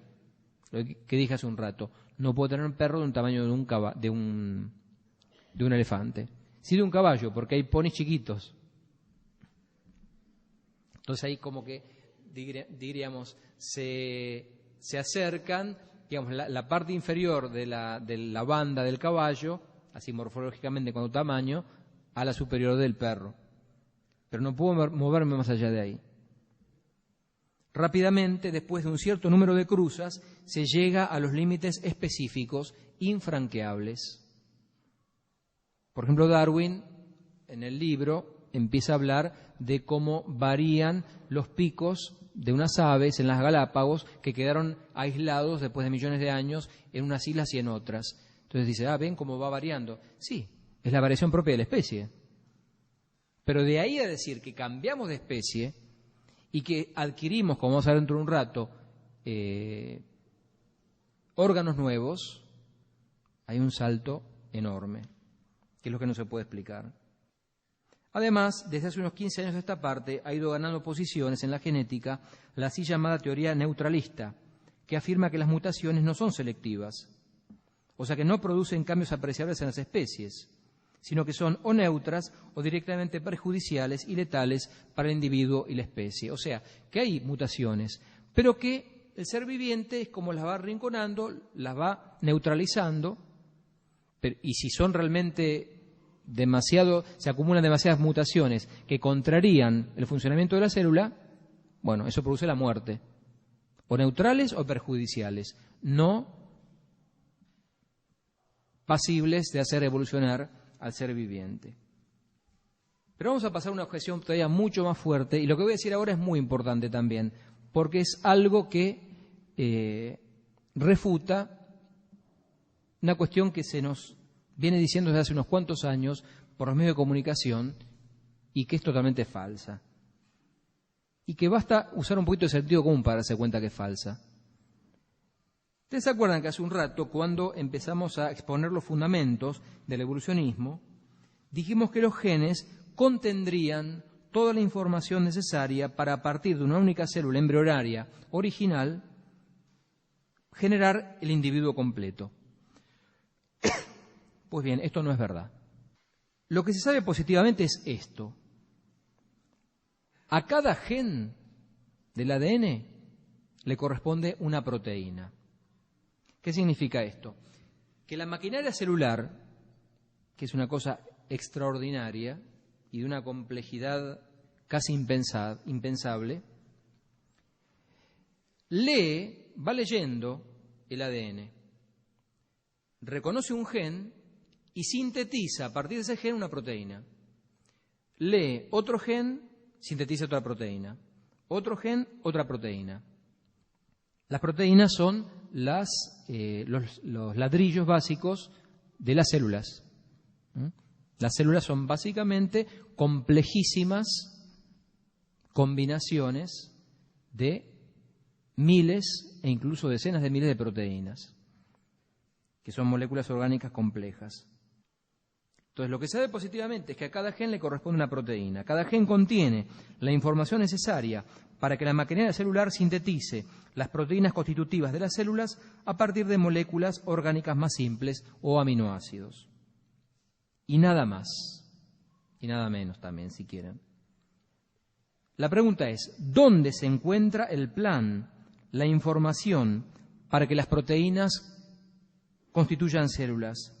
Lo que dije hace un rato, no puedo tener un perro de un tamaño de un elefante. Sí de un caballo, porque hay ponis chiquitos. Entonces ahí como que, diríamos, se acercan, digamos, la parte inferior de la banda del caballo, así morfológicamente con tamaño, a la superior del perro. Pero no puedo moverme más allá de ahí. Rápidamente, después de un cierto número de cruzas, se llega a los límites específicos infranqueables. Por ejemplo, Darwin, en el libro, empieza a hablar de cómo varían los picos de unas aves en las Galápagos que quedaron aislados después de millones de años en unas islas y en otras. Entonces dice, ven cómo va variando. Sí, es la variación propia de la especie. Pero de ahí a decir que cambiamos de especie y que adquirimos, como vamos a ver dentro de un rato, órganos nuevos, hay un salto enorme, que es lo que no se puede explicar. Además, desde hace unos 15 años de esta parte, ha ido ganando posiciones en la genética la así llamada teoría neutralista, que afirma que las mutaciones no son selectivas, o sea que no producen cambios apreciables en las especies, sino que son o neutras o directamente perjudiciales y letales para el individuo y la especie. O sea, que hay mutaciones, pero que el ser viviente es como las va arrinconando, las va neutralizando, y si son realmente se acumulan demasiadas mutaciones que contrarían el funcionamiento de la célula, bueno, eso produce la muerte, o neutrales o perjudiciales, no pasibles de hacer evolucionar al ser viviente. Pero vamos a pasar a una objeción todavía mucho más fuerte, y lo que voy a decir ahora es muy importante también, porque es algo que refuta una cuestión que se nos viene diciendo desde hace unos cuantos años por los medios de comunicación y que es totalmente falsa. Y que basta usar un poquito de sentido común para darse cuenta que es falsa. ¿Ustedes se acuerdan que hace un rato, cuando empezamos a exponer los fundamentos del evolucionismo, dijimos que los genes contendrían toda la información necesaria para, a partir de una única célula embrionaria original, generar el individuo completo? Pues bien, esto no es verdad. Lo que se sabe positivamente es esto. A cada gen del ADN le corresponde una proteína. ¿Qué significa esto? Que la maquinaria celular, que es una cosa extraordinaria y de una complejidad casi impensable, va leyendo el ADN, reconoce un gen y sintetiza a partir de ese gen una proteína. Lee otro gen, sintetiza otra proteína. Otro gen, otra proteína. Las proteínas son los ladrillos básicos de las células. Las células son básicamente complejísimas combinaciones de miles e incluso decenas de miles de proteínas, que son moléculas orgánicas complejas. Entonces, lo que se sabe positivamente es que a cada gen le corresponde una proteína. Cada gen contiene la información necesaria para que la maquinaria celular sintetice las proteínas constitutivas de las células a partir de moléculas orgánicas más simples o aminoácidos. Y nada más. Y nada menos también, si quieren. La pregunta es, ¿dónde se encuentra el plan, la información para que las proteínas constituyan células?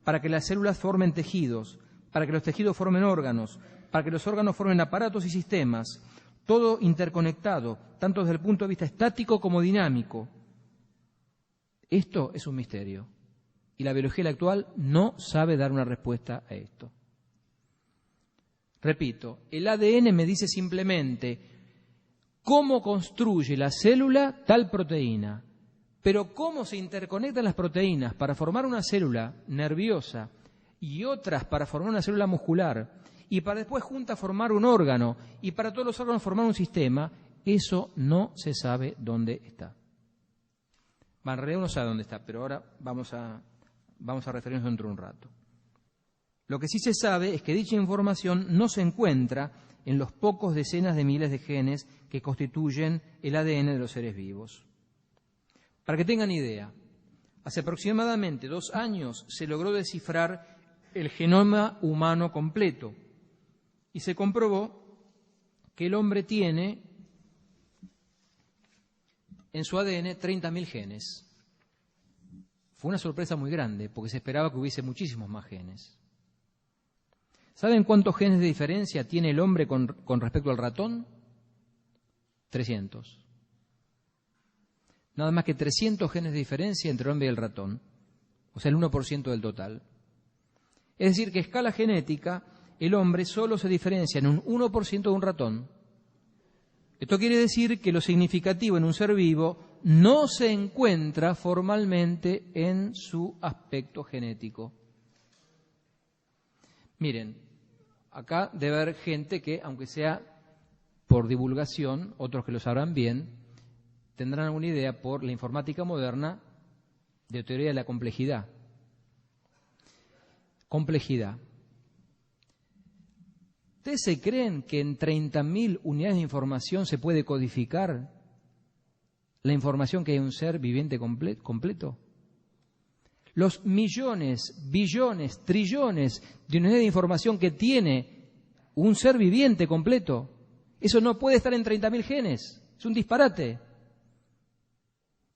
Para que las células formen tejidos, para que los tejidos formen órganos, para que los órganos formen aparatos y sistemas, todo interconectado, tanto desde el punto de vista estático como dinámico. Esto es un misterio. Y la biología actual no sabe dar una respuesta a esto. Repito, el ADN me dice simplemente cómo construye la célula tal proteína, pero cómo se interconectan las proteínas para formar una célula nerviosa y otras para formar una célula muscular y para después juntas formar un órgano y para todos los órganos formar un sistema, eso no se sabe dónde está. En realidad uno sabe dónde está, pero ahora vamos a referirnos dentro de un rato. Lo que sí se sabe es que dicha información no se encuentra en los pocos decenas de miles de genes que constituyen el ADN de los seres vivos. Para que tengan idea, hace aproximadamente 2 años se logró descifrar el genoma humano completo y se comprobó que el hombre tiene en su ADN 30.000 genes. Fue una sorpresa muy grande porque se esperaba que hubiese muchísimos más genes. ¿Saben cuántos genes de diferencia tiene el hombre con respecto al ratón? 300. Nada más que 300 genes de diferencia entre el hombre y el ratón, o sea, el 1% del total. Es decir, que a escala genética, el hombre solo se diferencia en un 1% de un ratón. Esto quiere decir que lo significativo en un ser vivo no se encuentra formalmente en su aspecto genético. Miren, acá debe haber gente que, aunque sea por divulgación, otros que lo sabrán bien, tendrán alguna idea por la informática moderna de teoría de la complejidad. Complejidad. ¿Ustedes se creen que en 30.000 unidades de información se puede codificar la información que hay en un ser viviente completo? Los millones, billones, trillones de unidades de información que tiene un ser viviente completo, eso no puede estar en 30.000 genes. Es un disparate.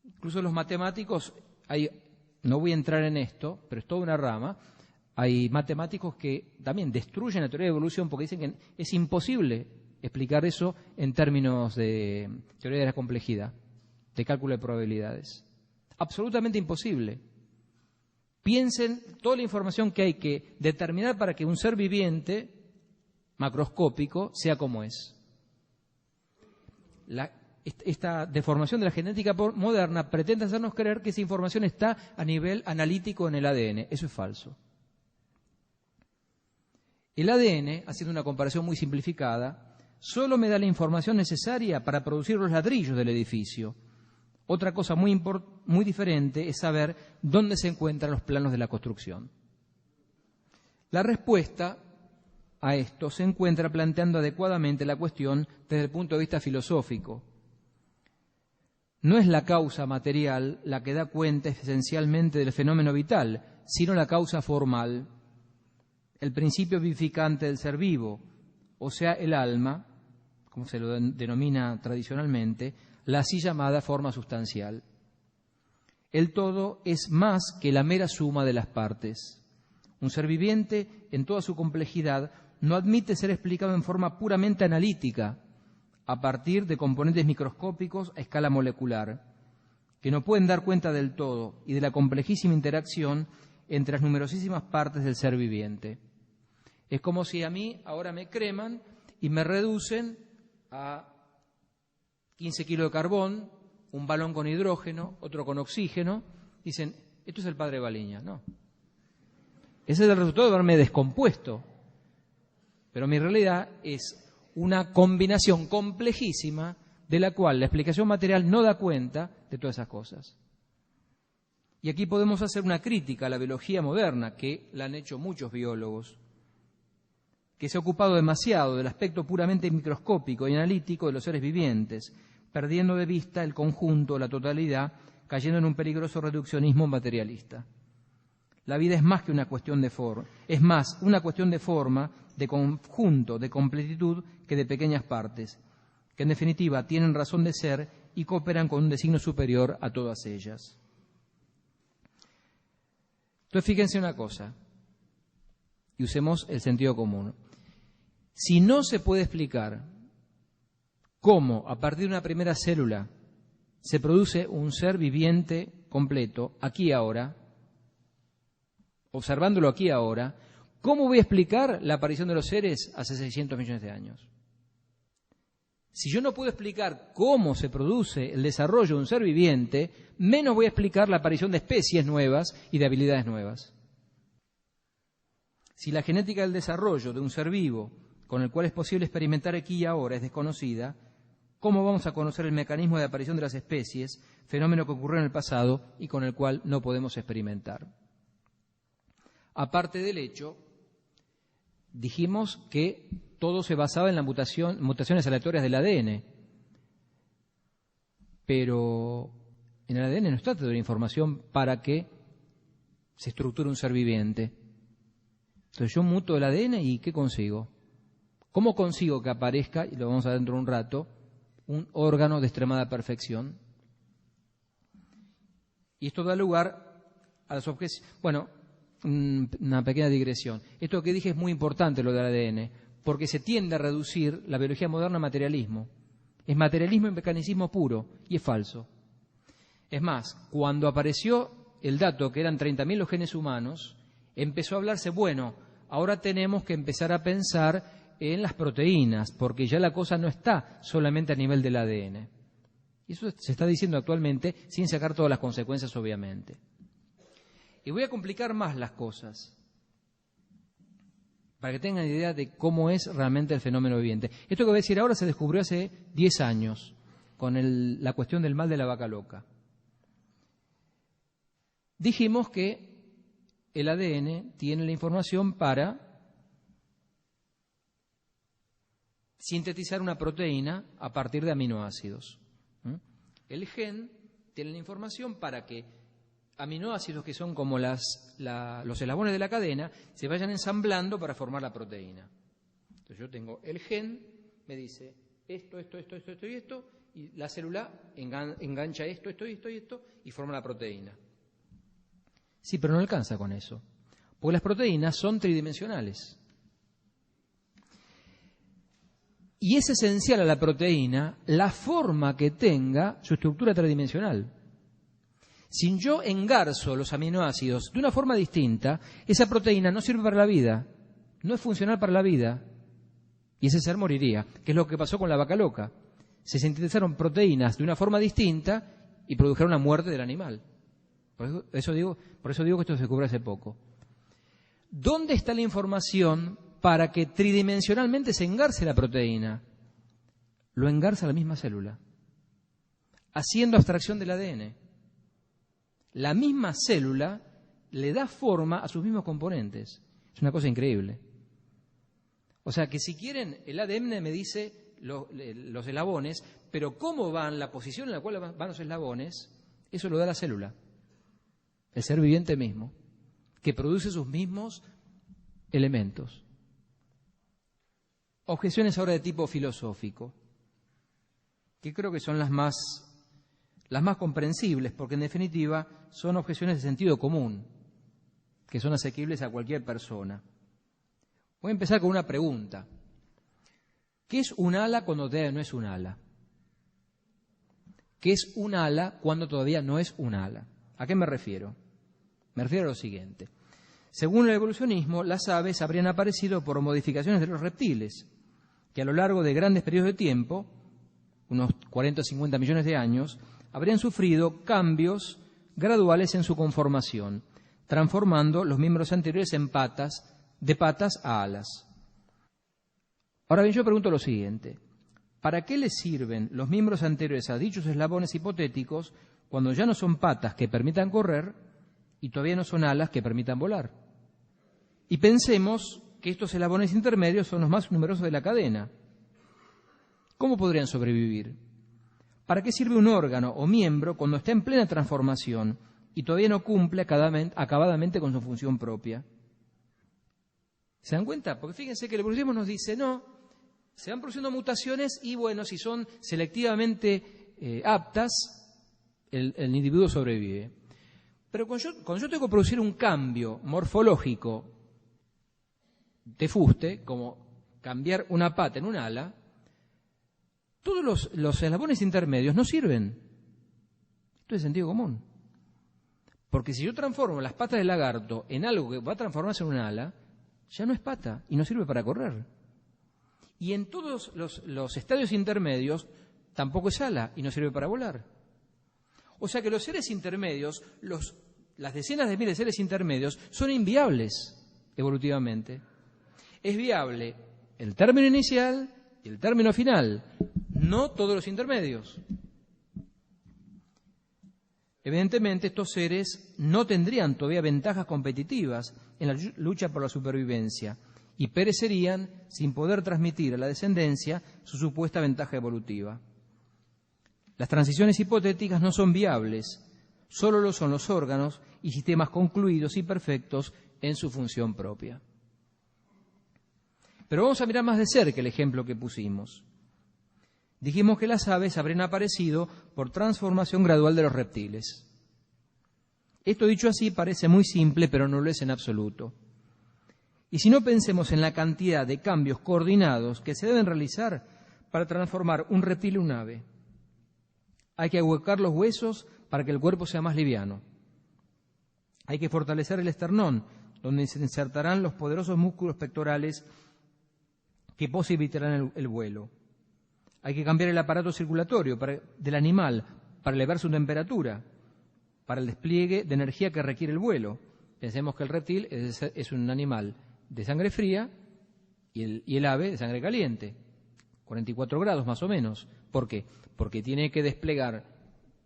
Incluso los matemáticos, no voy a entrar en esto, pero es toda una rama, hay matemáticos que también destruyen la teoría de evolución porque dicen que es imposible explicar eso en términos de teoría de la complejidad, de cálculo de probabilidades. Absolutamente imposible. Piensen toda la información que hay que determinar para que un ser viviente macroscópico sea como es. Esta deformación de la genética moderna pretende hacernos creer que esa información está a nivel analítico en el ADN. Eso es falso. El ADN, haciendo una comparación muy simplificada, solo me da la información necesaria para producir los ladrillos del edificio. Otra cosa muy diferente es saber dónde se encuentran los planos de la construcción. La respuesta a esto se encuentra planteando adecuadamente la cuestión desde el punto de vista filosófico. No es la causa material la que da cuenta esencialmente del fenómeno vital, sino la causa formal, el principio vivificante del ser vivo, o sea, el alma, como se lo denomina tradicionalmente, la así llamada forma sustancial. El todo es más que la mera suma de las partes. Un ser viviente, en toda su complejidad, no admite ser explicado en forma puramente analítica, a partir de componentes microscópicos a escala molecular, que no pueden dar cuenta del todo y de la complejísima interacción entre las numerosísimas partes del ser viviente. Es como si a mí ahora me creman y me reducen a 15 kilos de carbón, un balón con hidrógeno, otro con oxígeno. Dicen, esto es el padre Baliña. No. Ese es el resultado de haberme descompuesto. Pero mi realidad es una combinación complejísima de la cual la explicación material no da cuenta de todas esas cosas. Y aquí podemos hacer una crítica a la biología moderna, que la han hecho muchos biólogos, que se ha ocupado demasiado del aspecto puramente microscópico y analítico de los seres vivientes, perdiendo de vista el conjunto, la totalidad, cayendo en un peligroso reduccionismo materialista. La vida es más que una cuestión de forma, es más una cuestión de forma, de conjunto, de completitud, que de pequeñas partes, que en definitiva tienen razón de ser y cooperan con un designio superior a todas ellas. Entonces fíjense una cosa, y usemos el sentido común. Si no se puede explicar cómo a partir de una primera célula se produce un ser viviente completo, aquí y ahora, observándolo aquí y ahora, ¿cómo voy a explicar la aparición de los seres hace 600 millones de años? Si yo no puedo explicar cómo se produce el desarrollo de un ser viviente, menos voy a explicar la aparición de especies nuevas y de habilidades nuevas. Si la genética del desarrollo de un ser vivo con el cual es posible experimentar aquí y ahora es desconocida, ¿cómo vamos a conocer el mecanismo de aparición de las especies, fenómeno que ocurrió en el pasado y con el cual no podemos experimentar? Aparte del hecho, dijimos que todo se basaba en la mutaciones aleatorias del ADN, pero en el ADN no está toda la información para que se estructure un ser viviente. Entonces yo muto el ADN y ¿qué consigo? ¿Cómo consigo que aparezca, y lo vamos a ver dentro de un rato, un órgano de extremada perfección? Y esto da lugar a las objeciones. Bueno, una pequeña digresión. Esto que dije es muy importante, lo del ADN, porque se tiende a reducir la biología moderna a materialismo. Es materialismo y mecanicismo puro, y es falso. Es más, cuando apareció el dato que eran 30.000 los genes humanos, empezó a hablarse, bueno, ahora tenemos que empezar a pensar en las proteínas, porque ya la cosa no está solamente a nivel del ADN. Y eso se está diciendo actualmente sin sacar todas las consecuencias, obviamente. Y voy a complicar más las cosas, para que tengan idea de cómo es realmente el fenómeno viviente. Esto que voy a decir ahora se descubrió hace 10 años, con la cuestión del mal de la vaca loca. Dijimos que el ADN tiene la información para sintetizar una proteína a partir de aminoácidos. El gen tiene la información para que aminoácidos, que son como los eslabones de la cadena, se vayan ensamblando para formar la proteína. Entonces yo tengo el gen, me dice esto y esto, y la célula engancha esto y esto, y forma la proteína. Sí, pero no alcanza con eso, porque las proteínas son tridimensionales. Y es esencial a la proteína la forma que tenga su estructura tridimensional. Si yo engarzo los aminoácidos de una forma distinta, esa proteína no sirve para la vida, no es funcional para la vida, y ese ser moriría, que es lo que pasó con la vaca loca. Se sintetizaron proteínas de una forma distinta y produjeron la muerte del animal. Por eso digo que esto se descubrió hace poco. ¿Dónde está la información para que tridimensionalmente se engarce la proteína? Lo engarza la misma célula, haciendo abstracción del ADN. La misma célula le da forma a sus mismos componentes. Es una cosa increíble. O sea que si quieren, el ADN me dice los eslabones, pero cómo van, la posición en la cual van los eslabones, eso lo da la célula. El ser viviente mismo, que produce sus mismos elementos. Objeciones ahora de tipo filosófico, que creo que son las más comprensibles, porque en definitiva son objeciones de sentido común, que son asequibles a cualquier persona. Voy a empezar con una pregunta. ¿Qué es un ala cuando todavía no es un ala? ¿Qué es un ala cuando todavía no es un ala? ¿A qué me refiero? Me refiero a lo siguiente. Según el evolucionismo, las aves habrían aparecido por modificaciones de los reptiles, que a lo largo de grandes periodos de tiempo, unos 40 o 50 millones de años, habrían sufrido cambios graduales en su conformación, transformando los miembros anteriores en patas, de patas a alas. Ahora bien, yo pregunto lo siguiente. ¿Para qué les sirven los miembros anteriores a dichos eslabones hipotéticos cuando ya no son patas que permitan correr y todavía no son alas que permitan volar? Y pensemos que estos eslabones intermedios son los más numerosos de la cadena. ¿Cómo podrían sobrevivir? ¿Para qué sirve un órgano o miembro cuando está en plena transformación y todavía no cumple acabadamente con su función propia? ¿Se dan cuenta? Porque fíjense que el evolucionismo nos dice, no, se van produciendo mutaciones y bueno, si son selectivamente aptas, el individuo sobrevive. Pero cuando yo tengo que producir un cambio morfológico de fuste, como cambiar una pata en un ala, todos los eslabones intermedios no sirven. Esto es sentido común. Porque si yo transformo las patas del lagarto en algo que va a transformarse en un ala, ya no es pata y no sirve para correr. Y en todos los estadios intermedios tampoco es ala y no sirve para volar. O sea que los seres intermedios, las decenas de miles de seres intermedios, son inviables evolutivamente. Es viable el término inicial y el término final, no todos los intermedios. Evidentemente, estos seres no tendrían todavía ventajas competitivas en la lucha por la supervivencia y perecerían sin poder transmitir a la descendencia su supuesta ventaja evolutiva. Las transiciones hipotéticas no son viables, solo lo son los órganos y sistemas concluidos y perfectos en su función propia. Pero vamos a mirar más de cerca el ejemplo que pusimos. Dijimos que las aves habrían aparecido por transformación gradual de los reptiles. Esto dicho así parece muy simple, pero no lo es en absoluto. Y si no, pensemos en la cantidad de cambios coordinados que se deben realizar para transformar un reptil en un ave. Hay que ahuecar los huesos para que el cuerpo sea más liviano. Hay que fortalecer el esternón, donde se insertarán los poderosos músculos pectorales que posibilitarán el vuelo. Hay que cambiar el aparato circulatorio del animal para elevar su temperatura, para el despliegue de energía que requiere el vuelo. Pensemos que el reptil es un animal de sangre fría y el ave de sangre caliente, 44 grados más o menos. ¿Por qué? Porque tiene que desplegar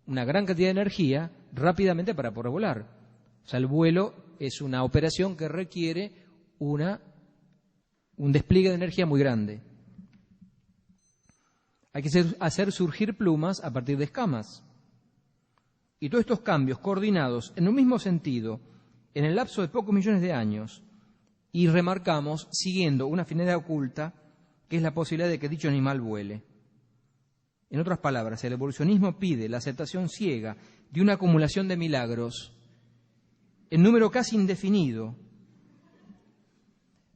una gran cantidad de energía rápidamente para poder volar. O sea, el vuelo es una operación que requiere un despliegue de energía muy grande. Hay que hacer surgir plumas a partir de escamas. Y todos estos cambios coordinados en un mismo sentido, en el lapso de pocos millones de años, y remarcamos, siguiendo una finalidad oculta, que es la posibilidad de que dicho animal vuele. En otras palabras, el evolucionismo pide la aceptación ciega de una acumulación de milagros en número casi indefinido.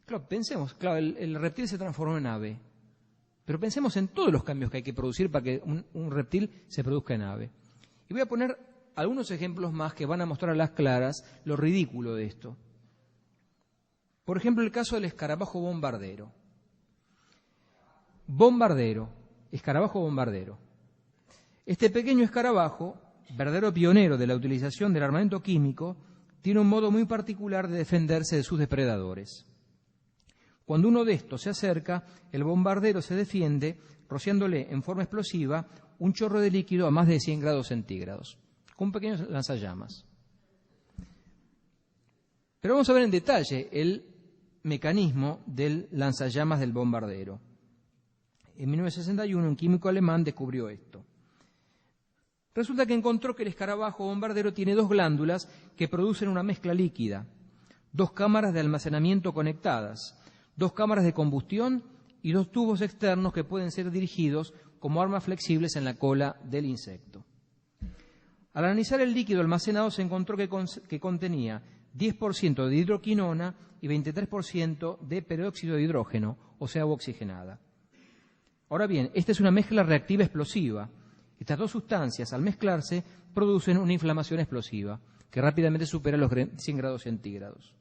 Claro, pensemos, el reptil se transformó en ave. Pero pensemos en todos los cambios que hay que producir para que un reptil se produzca en ave. Y voy a poner algunos ejemplos más que van a mostrar a las claras lo ridículo de esto. Por ejemplo, el caso del escarabajo bombardero. Escarabajo bombardero. Este pequeño escarabajo, verdadero pionero de la utilización del armamento químico, tiene un modo muy particular de defenderse de sus depredadores. Cuando uno de estos se acerca, el bombardero se defiende rociándole en forma explosiva un chorro de líquido a más de 100 grados centígrados, con pequeños lanzallamas. Pero vamos a ver en detalle el mecanismo del lanzallamas del bombardero. En 1961 un químico alemán descubrió esto. Resulta que encontró que el escarabajo bombardero tiene dos glándulas que producen una mezcla líquida, dos cámaras de almacenamiento conectadas, dos cámaras de combustión y dos tubos externos que pueden ser dirigidos como armas flexibles en la cola del insecto. Al analizar el líquido almacenado se encontró que contenía 10% de hidroquinona y 23% de peróxido de hidrógeno, o sea, agua oxigenada. Ahora bien, esta es una mezcla reactiva explosiva. Estas dos sustancias, al mezclarse, producen una inflamación explosiva que rápidamente supera los 100 grados centígrados.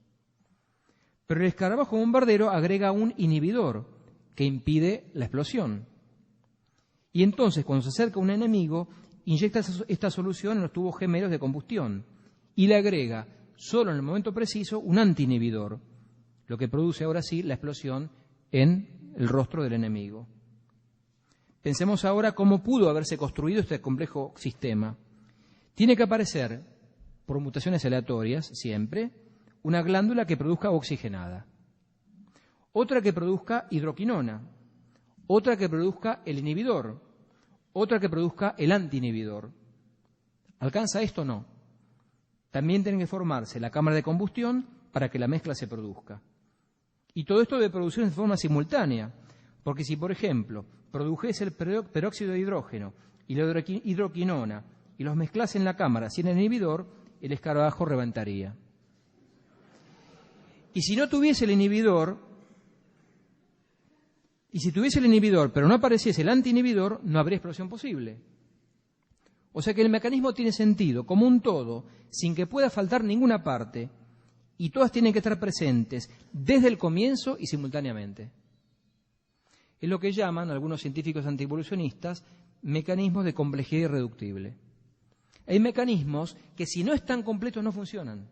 Pero el escarabajo bombardero agrega un inhibidor que impide la explosión. Y entonces, cuando se acerca un enemigo, inyecta esta solución en los tubos gemelos de combustión y le agrega, solo en el momento preciso, un antiinhibidor, lo que produce ahora sí la explosión en el rostro del enemigo. Pensemos ahora cómo pudo haberse construido este complejo sistema. Tiene que aparecer, por mutaciones aleatorias, siempre, una glándula que produzca oxigenada, otra que produzca hidroquinona, otra que produzca el inhibidor, otra que produzca el antiinhibidor. ¿Alcanza esto? No. También tiene que formarse la cámara de combustión para que la mezcla se produzca. Y todo esto debe producirse de forma simultánea, porque si, por ejemplo, produjese el peróxido de hidrógeno y la hidroquinona y los mezclase en la cámara sin el inhibidor, el escarabajo reventaría. Y si no tuviese el inhibidor, Y si tuviese el inhibidor, pero no apareciese el antiinhibidor, no habría explosión posible. O sea que el mecanismo tiene sentido como un todo, sin que pueda faltar ninguna parte, y todas tienen que estar presentes desde el comienzo y simultáneamente. Es lo que llaman algunos científicos antievolucionistas mecanismos de complejidad irreductible. Hay mecanismos que si no están completos no funcionan.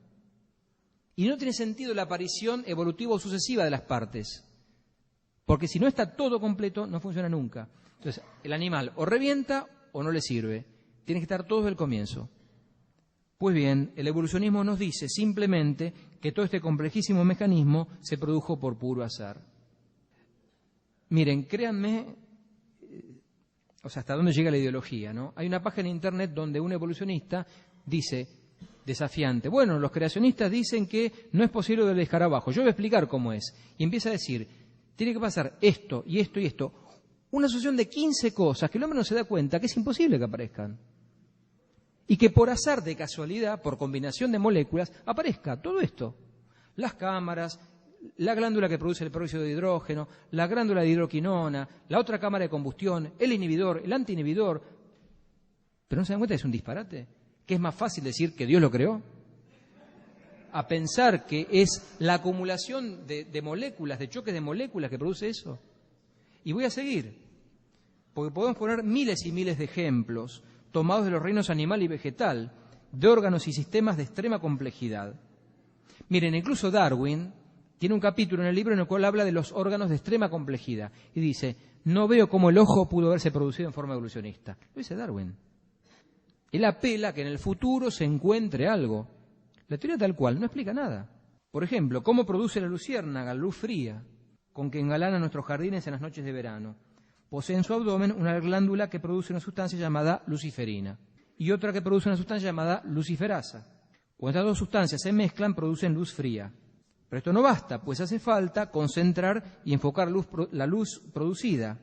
Y no tiene sentido la aparición evolutiva o sucesiva de las partes. Porque si no está todo completo, no funciona nunca. Entonces, el animal o revienta o no le sirve. Tiene que estar todo desde el comienzo. Pues bien, el evolucionismo nos dice simplemente que todo este complejísimo mecanismo se produjo por puro azar. Miren, créanme, hasta dónde llega la ideología, ¿no? Hay una página en Internet donde un evolucionista dice, desafiante, bueno, los creacionistas dicen que no es posible del escarabajo, yo voy a explicar cómo es. Y empieza a decir, tiene que pasar esto y esto y esto. Una asociación de 15 cosas que el hombre no se da cuenta que es imposible que aparezcan. Y que por azar de casualidad, por combinación de moléculas, aparezca todo esto. Las cámaras, la glándula que produce el peróxido de hidrógeno, la glándula de hidroquinona, la otra cámara de combustión, el inhibidor, el antiinhibidor. Pero no se dan cuenta que es un disparate. ¿Que es más fácil decir que Dios lo creó? A pensar que es la acumulación de moléculas, de choques de moléculas que produce eso. Y voy a seguir, porque podemos poner miles y miles de ejemplos tomados de los reinos animal y vegetal, de órganos y sistemas de extrema complejidad. Miren, incluso Darwin tiene un capítulo en el libro en el cual habla de los órganos de extrema complejidad y dice, no veo cómo el ojo pudo haberse producido en forma evolucionista. Lo dice Darwin. Él apela a que en el futuro se encuentre algo. La teoría tal cual no explica nada. Por ejemplo, cómo produce la luciérnaga, la luz fría, con que engalana nuestros jardines en las noches de verano. Posee en su abdomen una glándula que produce una sustancia llamada luciferina y otra que produce una sustancia llamada luciferasa. Cuando estas dos sustancias se mezclan, producen luz fría. Pero esto no basta, pues hace falta concentrar y enfocar la luz producida.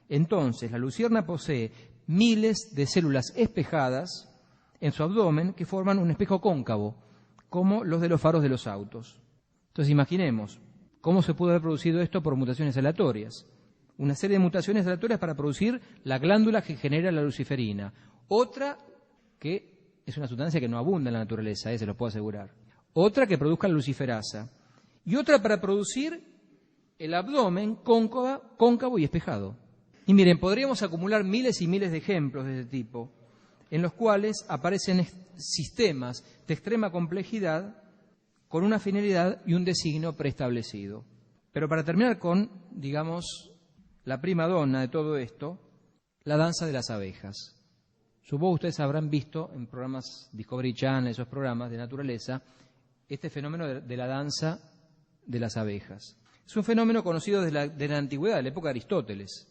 Entonces, la lucierna posee miles de células espejadas en su abdomen que forman un espejo cóncavo, como los de los faros de los autos. Entonces, imaginemos cómo se pudo haber producido esto por mutaciones aleatorias. Una serie de mutaciones aleatorias para producir la glándula que genera la luciferina. Otra que es una sustancia que no abunda en la naturaleza, se lo puedo asegurar. Otra que produzca la luciferasa. Y otra para producir el abdomen cóncavo y espejado. Y miren, podríamos acumular miles y miles de ejemplos de este tipo, en los cuales aparecen sistemas de extrema complejidad con una finalidad y un designio preestablecido. Pero para terminar con, digamos, la prima donna de todo esto, la danza de las abejas. Supongo que ustedes habrán visto en programas Discovery Channel, esos programas de naturaleza, este fenómeno de la danza de las abejas. Es un fenómeno conocido desde la antigüedad, de la época de Aristóteles,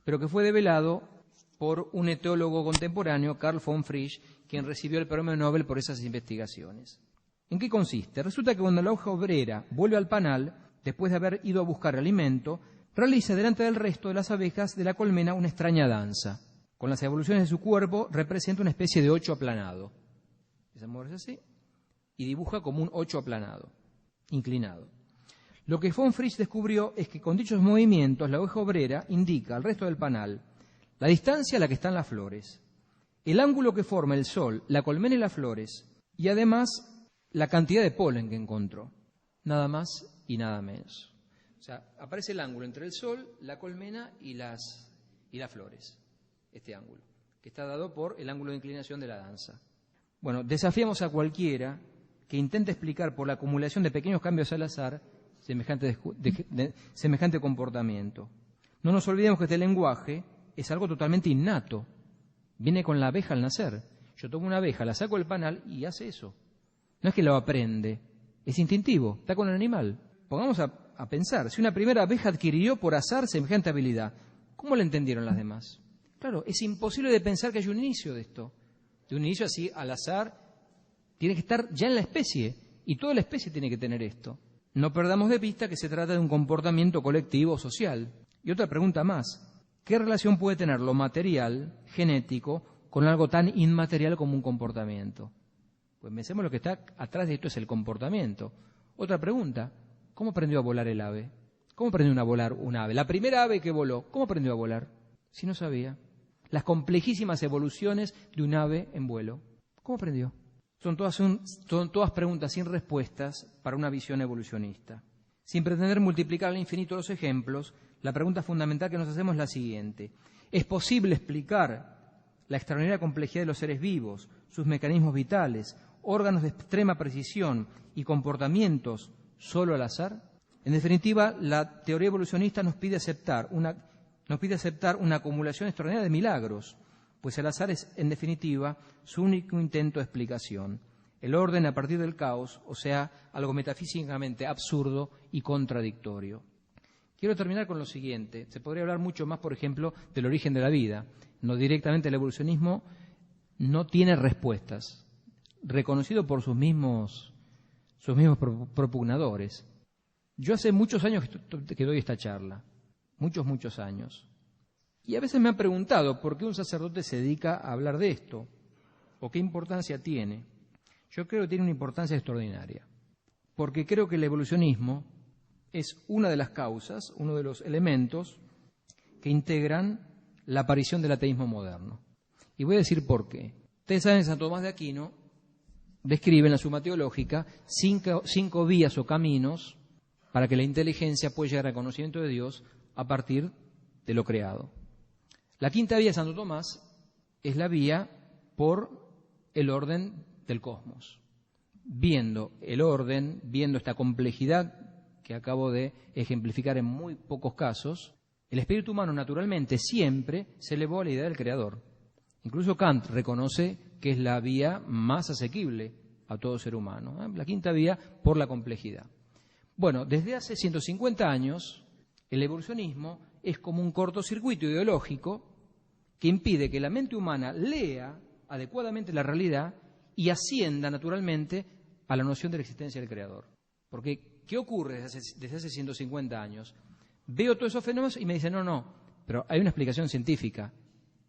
pero que fue develado por un etólogo contemporáneo, Carl von Frisch, quien recibió el premio Nobel por esas investigaciones. ¿En qué consiste? Resulta que cuando la hoja obrera vuelve al panal, después de haber ido a buscar alimento, realiza delante del resto de las abejas de la colmena una extraña danza. Con las evoluciones de su cuerpo representa una especie de 8 aplanado. Se mueve así y dibuja como un 8 aplanado, inclinado. Lo que von Frisch descubrió es que con dichos movimientos la hoja obrera indica al resto del panal la distancia a la que están las flores, el ángulo que forma el sol, la colmena y las flores, y además la cantidad de polen que encontró. Nada más y nada menos. O sea, aparece el ángulo entre el sol, la colmena y las flores. Este ángulo, que está dado por el ángulo de inclinación de la danza. Bueno, desafiamos a cualquiera que intente explicar por la acumulación de pequeños cambios al azar semejante comportamiento. No nos olvidemos que este lenguaje es algo totalmente innato. Viene con la abeja al nacer. Yo tomo una abeja, la saco del panal y hace eso. No es que lo aprende, es instintivo, está con el animal. Pongamos a pensar, si una primera abeja adquirió por azar semejante habilidad, ¿cómo la entendieron las demás? Claro, es imposible de pensar que haya un inicio de esto. De un inicio así al azar, tiene que estar ya en la especie, y toda la especie tiene que tener esto. No perdamos de vista que se trata de un comportamiento colectivo o social. Y otra pregunta más, ¿qué relación puede tener lo material, genético, con algo tan inmaterial como un comportamiento? Pues pensemos lo que está atrás de esto es el comportamiento. Otra pregunta, ¿cómo aprendió a volar el ave? ¿Cómo aprendió a volar un ave? La primera ave que voló, ¿cómo aprendió a volar? Si no sabía. Las complejísimas evoluciones de un ave en vuelo, ¿cómo aprendió? Son todas preguntas sin respuestas para una visión evolucionista. Sin pretender multiplicar al infinito los ejemplos, la pregunta fundamental que nos hacemos es la siguiente. ¿Es posible explicar la extraordinaria complejidad de los seres vivos, sus mecanismos vitales, órganos de extrema precisión y comportamientos solo al azar? En definitiva, la teoría evolucionista nos pide aceptar una acumulación extraordinaria de milagros, pues el azar es, en definitiva, su único intento de explicación. El orden a partir del caos, o sea, algo metafísicamente absurdo y contradictorio. Quiero terminar con lo siguiente. Se podría hablar mucho más, por ejemplo, del origen de la vida. No directamente el evolucionismo no tiene respuestas, reconocido por sus mismos propugnadores. Yo hace muchos años que doy esta charla, muchos años. Y a veces me han preguntado por qué un sacerdote se dedica a hablar de esto, o qué importancia tiene. Yo creo que tiene una importancia extraordinaria, porque creo que el evolucionismo es una de las causas, uno de los elementos que integran la aparición del ateísmo moderno. Y voy a decir por qué. Ustedes saben, Santo Tomás de Aquino describe en la Suma Teológica 5 vías o caminos para que la inteligencia pueda llegar al conocimiento de Dios a partir de lo creado. La quinta vía de Santo Tomás es la vía por el orden del cosmos. Viendo el orden, viendo esta complejidad que acabo de ejemplificar en muy pocos casos, el espíritu humano naturalmente siempre se elevó a la idea del creador. Incluso Kant reconoce que es la vía más asequible a todo ser humano, la quinta vía por la complejidad. Bueno, desde hace 150 años, el evolucionismo es como un cortocircuito ideológico que impide que la mente humana lea adecuadamente la realidad y ascienda naturalmente a la noción de la existencia del Creador. Porque, ¿qué ocurre desde hace 150 años? Veo todos esos fenómenos y me dicen, no, pero hay una explicación científica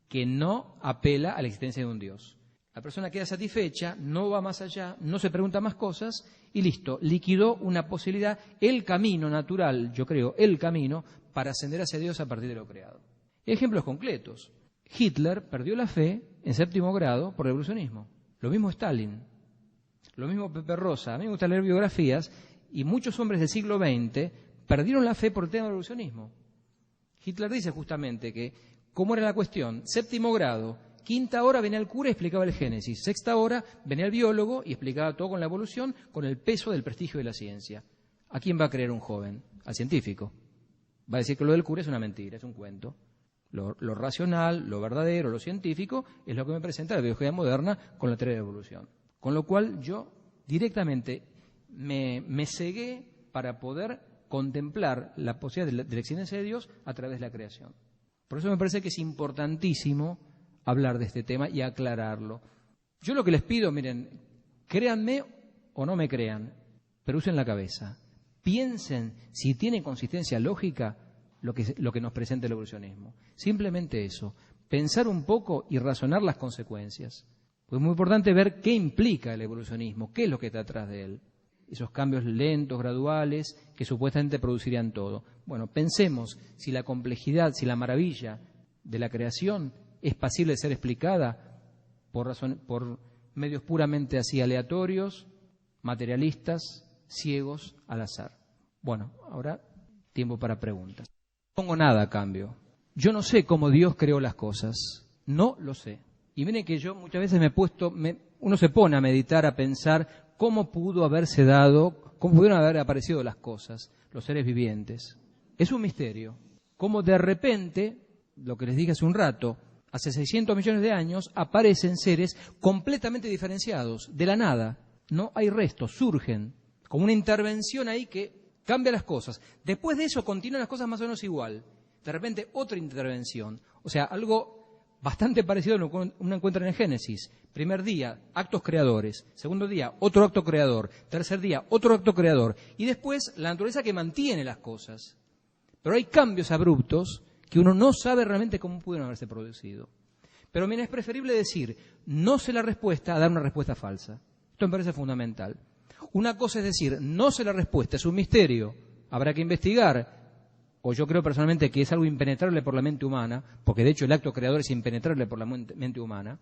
que no apela a la existencia de un Dios. La persona queda satisfecha, no va más allá, no se pregunta más cosas y listo, liquidó una posibilidad, el camino natural, yo creo, el camino para ascender hacia Dios a partir de lo creado. Ejemplos concretos. Hitler perdió la fe en 7º grado por el evolucionismo. Lo mismo Stalin, lo mismo Pepe Rosa. A mí me gusta leer biografías y muchos hombres del siglo XX perdieron la fe por el tema del evolucionismo. Hitler dice justamente que, ¿cómo era la cuestión? 7º grado, 5ª hora venía el cura y explicaba el Génesis, 6ª hora venía el biólogo y explicaba todo con la evolución, con el peso del prestigio de la ciencia. ¿A quién va a creer un joven? Al científico. Va a decir que lo del cura es una mentira, es un cuento. Lo racional, lo verdadero, lo científico es lo que me presenta la biología moderna con la teoría de la evolución. Con lo cual yo directamente me cegué para poder contemplar la posibilidad de la existencia de Dios a través de la creación. Por eso me parece que es importantísimo hablar de este tema y aclararlo. Yo lo que les pido, miren, créanme o no me crean, pero usen la cabeza. Piensen si tiene consistencia lógica lo que nos presenta el evolucionismo. Simplemente eso, pensar un poco y razonar las consecuencias. Pues es muy importante ver qué implica el evolucionismo, qué es lo que está atrás de él. Esos cambios lentos, graduales, que supuestamente producirían todo. Bueno, pensemos si la complejidad, si la maravilla de la creación es pasible de ser explicada por medios puramente así aleatorios, materialistas, ciegos, al azar. Bueno, ahora tiempo para preguntas. No pongo nada a cambio. Yo no sé cómo Dios creó las cosas. No lo sé. Y miren que yo muchas veces uno se pone a meditar, a pensar cómo pudo haberse dado, cómo pudieron haber aparecido las cosas, los seres vivientes. Es un misterio. Cómo de repente, lo que les dije hace un rato, hace 600 millones de años, aparecen seres completamente diferenciados, de la nada. No hay restos, surgen, como una intervención ahí que cambia las cosas. Después de eso continúan las cosas más o menos igual. De repente otra intervención. O sea, algo bastante parecido a lo que uno encuentra en el Génesis. Primer día, actos creadores. Segundo día, otro acto creador. Tercer día, otro acto creador. Y después, la naturaleza que mantiene las cosas. Pero hay cambios abruptos que uno no sabe realmente cómo pudieron haberse producido. Pero mira, es preferible decir, no sé la respuesta, a dar una respuesta falsa. Esto me parece fundamental. Una cosa es decir, no sé la respuesta, es un misterio, habrá que investigar, o yo creo personalmente que es algo impenetrable por la mente humana, porque de hecho el acto creador es impenetrable por la mente humana,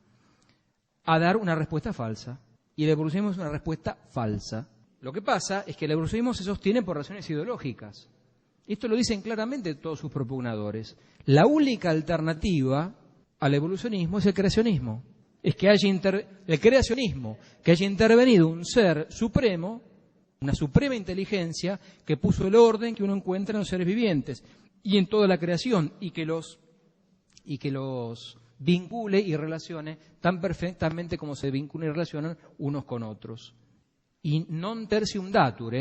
a dar una respuesta falsa. Y el evolucionismo es una respuesta falsa. Lo que pasa es que el evolucionismo se sostiene por razones ideológicas. Esto lo dicen claramente todos sus propugnadores. La única alternativa al evolucionismo es el creacionismo. Es que haya el creacionismo, que haya intervenido un ser supremo, una suprema inteligencia que puso el orden que uno encuentra en los seres vivientes y en toda la creación, y que los vincule y relacione tan perfectamente como se vinculan y relacionan unos con otros. Y non tertium datur,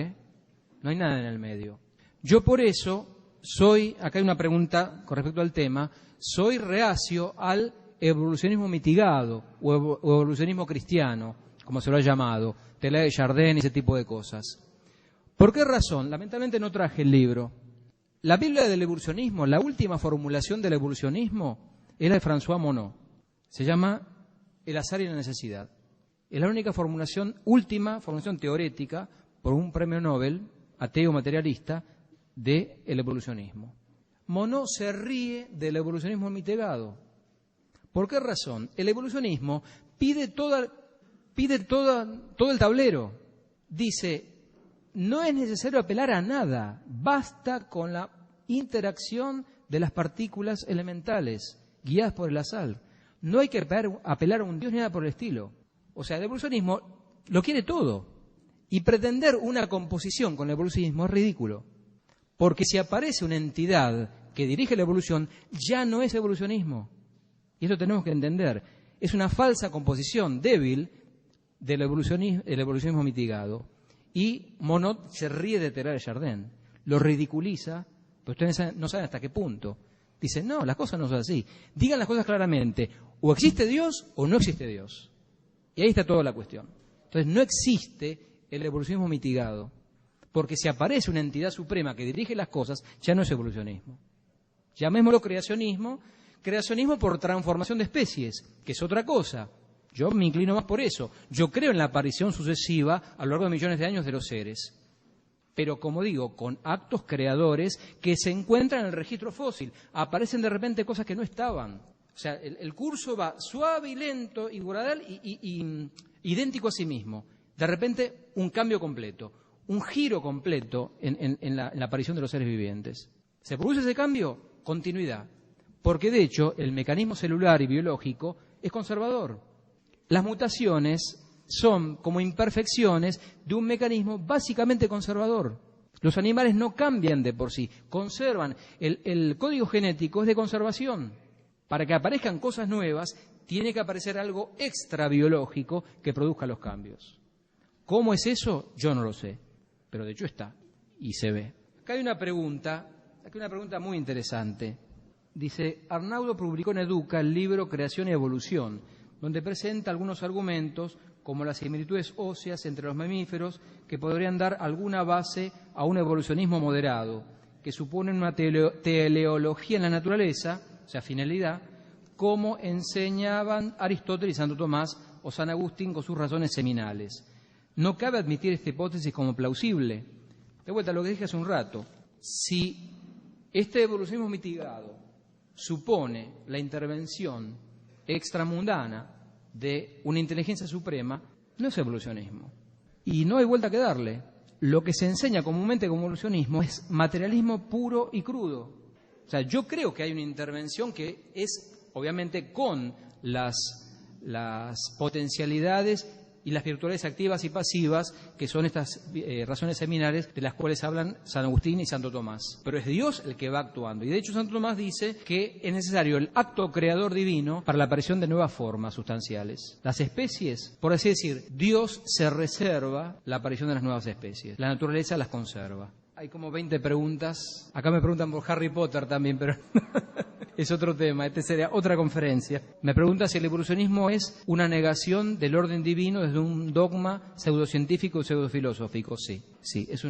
no hay nada en el medio. Yo por eso acá hay una pregunta con respecto al tema, soy reacio al evolucionismo mitigado o evolucionismo cristiano, como se lo ha llamado, Teilhard de Chardin y ese tipo de cosas. ¿Por qué razón? Lamentablemente no traje el libro. La Biblia del evolucionismo, la última formulación del evolucionismo, era de François Monod. Se llama El azar y la necesidad. Es la única última formulación teorética por un premio Nobel, ateo materialista, del evolucionismo. Monod se ríe del evolucionismo mitigado. ¿Por qué razón? El evolucionismo pide todo el tablero. Dice, no es necesario apelar a nada, basta con la interacción de las partículas elementales, guiadas por el azar. No hay que apelar a un Dios ni nada por el estilo. O sea, el evolucionismo lo quiere todo. Y pretender una composición con el evolucionismo es ridículo. Porque si aparece una entidad que dirige la evolución, ya no es evolucionismo. Y esto tenemos que entender. Es una falsa composición débil del evolucionismo mitigado. Y Monod se ríe de Teilhard de Chardin. Lo ridiculiza, pero ustedes no saben hasta qué punto. Dice, no, las cosas no son así. Digan las cosas claramente. O existe Dios o no existe Dios. Y ahí está toda la cuestión. Entonces no existe el evolucionismo mitigado. Porque si aparece una entidad suprema que dirige las cosas, ya no es evolucionismo. Llamémoslo creacionismo por transformación de especies, que es otra cosa. Yo me inclino más por eso. Yo creo en la aparición sucesiva a lo largo de millones de años de los seres. Pero, como digo, con actos creadores que se encuentran en el registro fósil. Aparecen de repente cosas que no estaban. O sea, el curso va suave y lento y gradual y idéntico a sí mismo. De repente, un cambio completo, un giro completo en la aparición de los seres vivientes. ¿Se produce ese cambio? Continuidad. Porque, de hecho, el mecanismo celular y biológico es conservador. Las mutaciones son como imperfecciones de un mecanismo básicamente conservador. Los animales no cambian de por sí, conservan. El código genético es de conservación. Para que aparezcan cosas nuevas, tiene que aparecer algo extrabiológico que produzca los cambios. ¿Cómo es eso? Yo no lo sé, pero de hecho está y se ve. Acá hay una pregunta muy interesante. Dice, Arnaudo publicó en Educa el libro Creación y Evolución, donde presenta algunos argumentos como las similitudes óseas entre los mamíferos que podrían dar alguna base a un evolucionismo moderado, que suponen una teleología en la naturaleza, o sea, finalidad, como enseñaban Aristóteles y Santo Tomás o San Agustín con sus razones seminales. No cabe admitir esta hipótesis como plausible. De vuelta a lo que dije hace un rato, si este evolucionismo mitigado supone la intervención extramundana de una inteligencia suprema, no es evolucionismo. Y no hay vuelta que darle. Lo que se enseña comúnmente como evolucionismo es materialismo puro y crudo. O sea, yo creo que hay una intervención que es, obviamente, con las potencialidades y las virtudes activas y pasivas, que son estas razones seminales de las cuales hablan San Agustín y Santo Tomás. Pero es Dios el que va actuando. Y de hecho Santo Tomás dice que es necesario el acto creador divino para la aparición de nuevas formas sustanciales. Las especies, por así decir, Dios se reserva la aparición de las nuevas especies. La naturaleza las conserva. Hay como 20 preguntas. Acá me preguntan por Harry Potter también, pero es otro tema. Este sería otra conferencia. Me pregunta si el evolucionismo es una negación del orden divino desde un dogma pseudocientífico o pseudofilosófico. Sí, es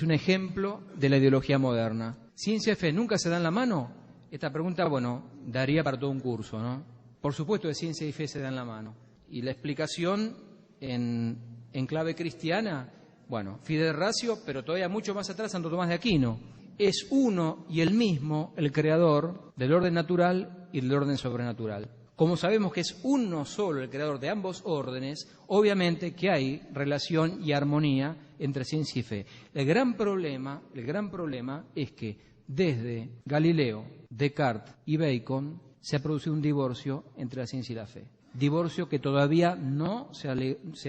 un ejemplo de la ideología moderna. ¿Ciencia y fe nunca se dan la mano? Esta pregunta, daría para todo un curso, ¿no? Por supuesto que ciencia y fe se dan la mano. Y la explicación en clave cristiana, Fidel Ratio, pero todavía mucho más atrás Santo Tomás de Aquino. es uno y el mismo el creador del orden natural y del orden sobrenatural. Como sabemos que es uno solo el creador de ambos órdenes, obviamente que hay relación y armonía entre ciencia y fe. El gran problema es que desde Galileo, Descartes y Bacon se ha producido un divorcio entre la ciencia y la fe. Divorcio que todavía no se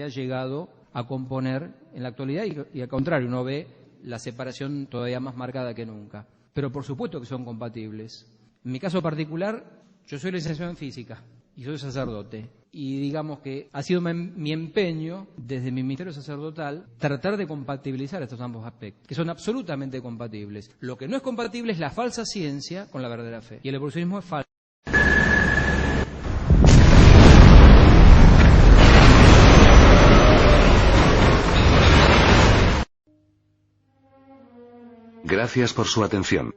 ha llegado a componer en la actualidad y al contrario, uno ve la separación todavía más marcada que nunca. Pero por supuesto que son compatibles. En mi caso particular, yo soy licenciado en física y soy sacerdote. Y digamos que ha sido mi empeño, desde mi ministerio sacerdotal, tratar de compatibilizar estos ambos aspectos, que son absolutamente compatibles. Lo que no es compatible es la falsa ciencia con la verdadera fe. Y el evolucionismo es falso. Gracias por su atención.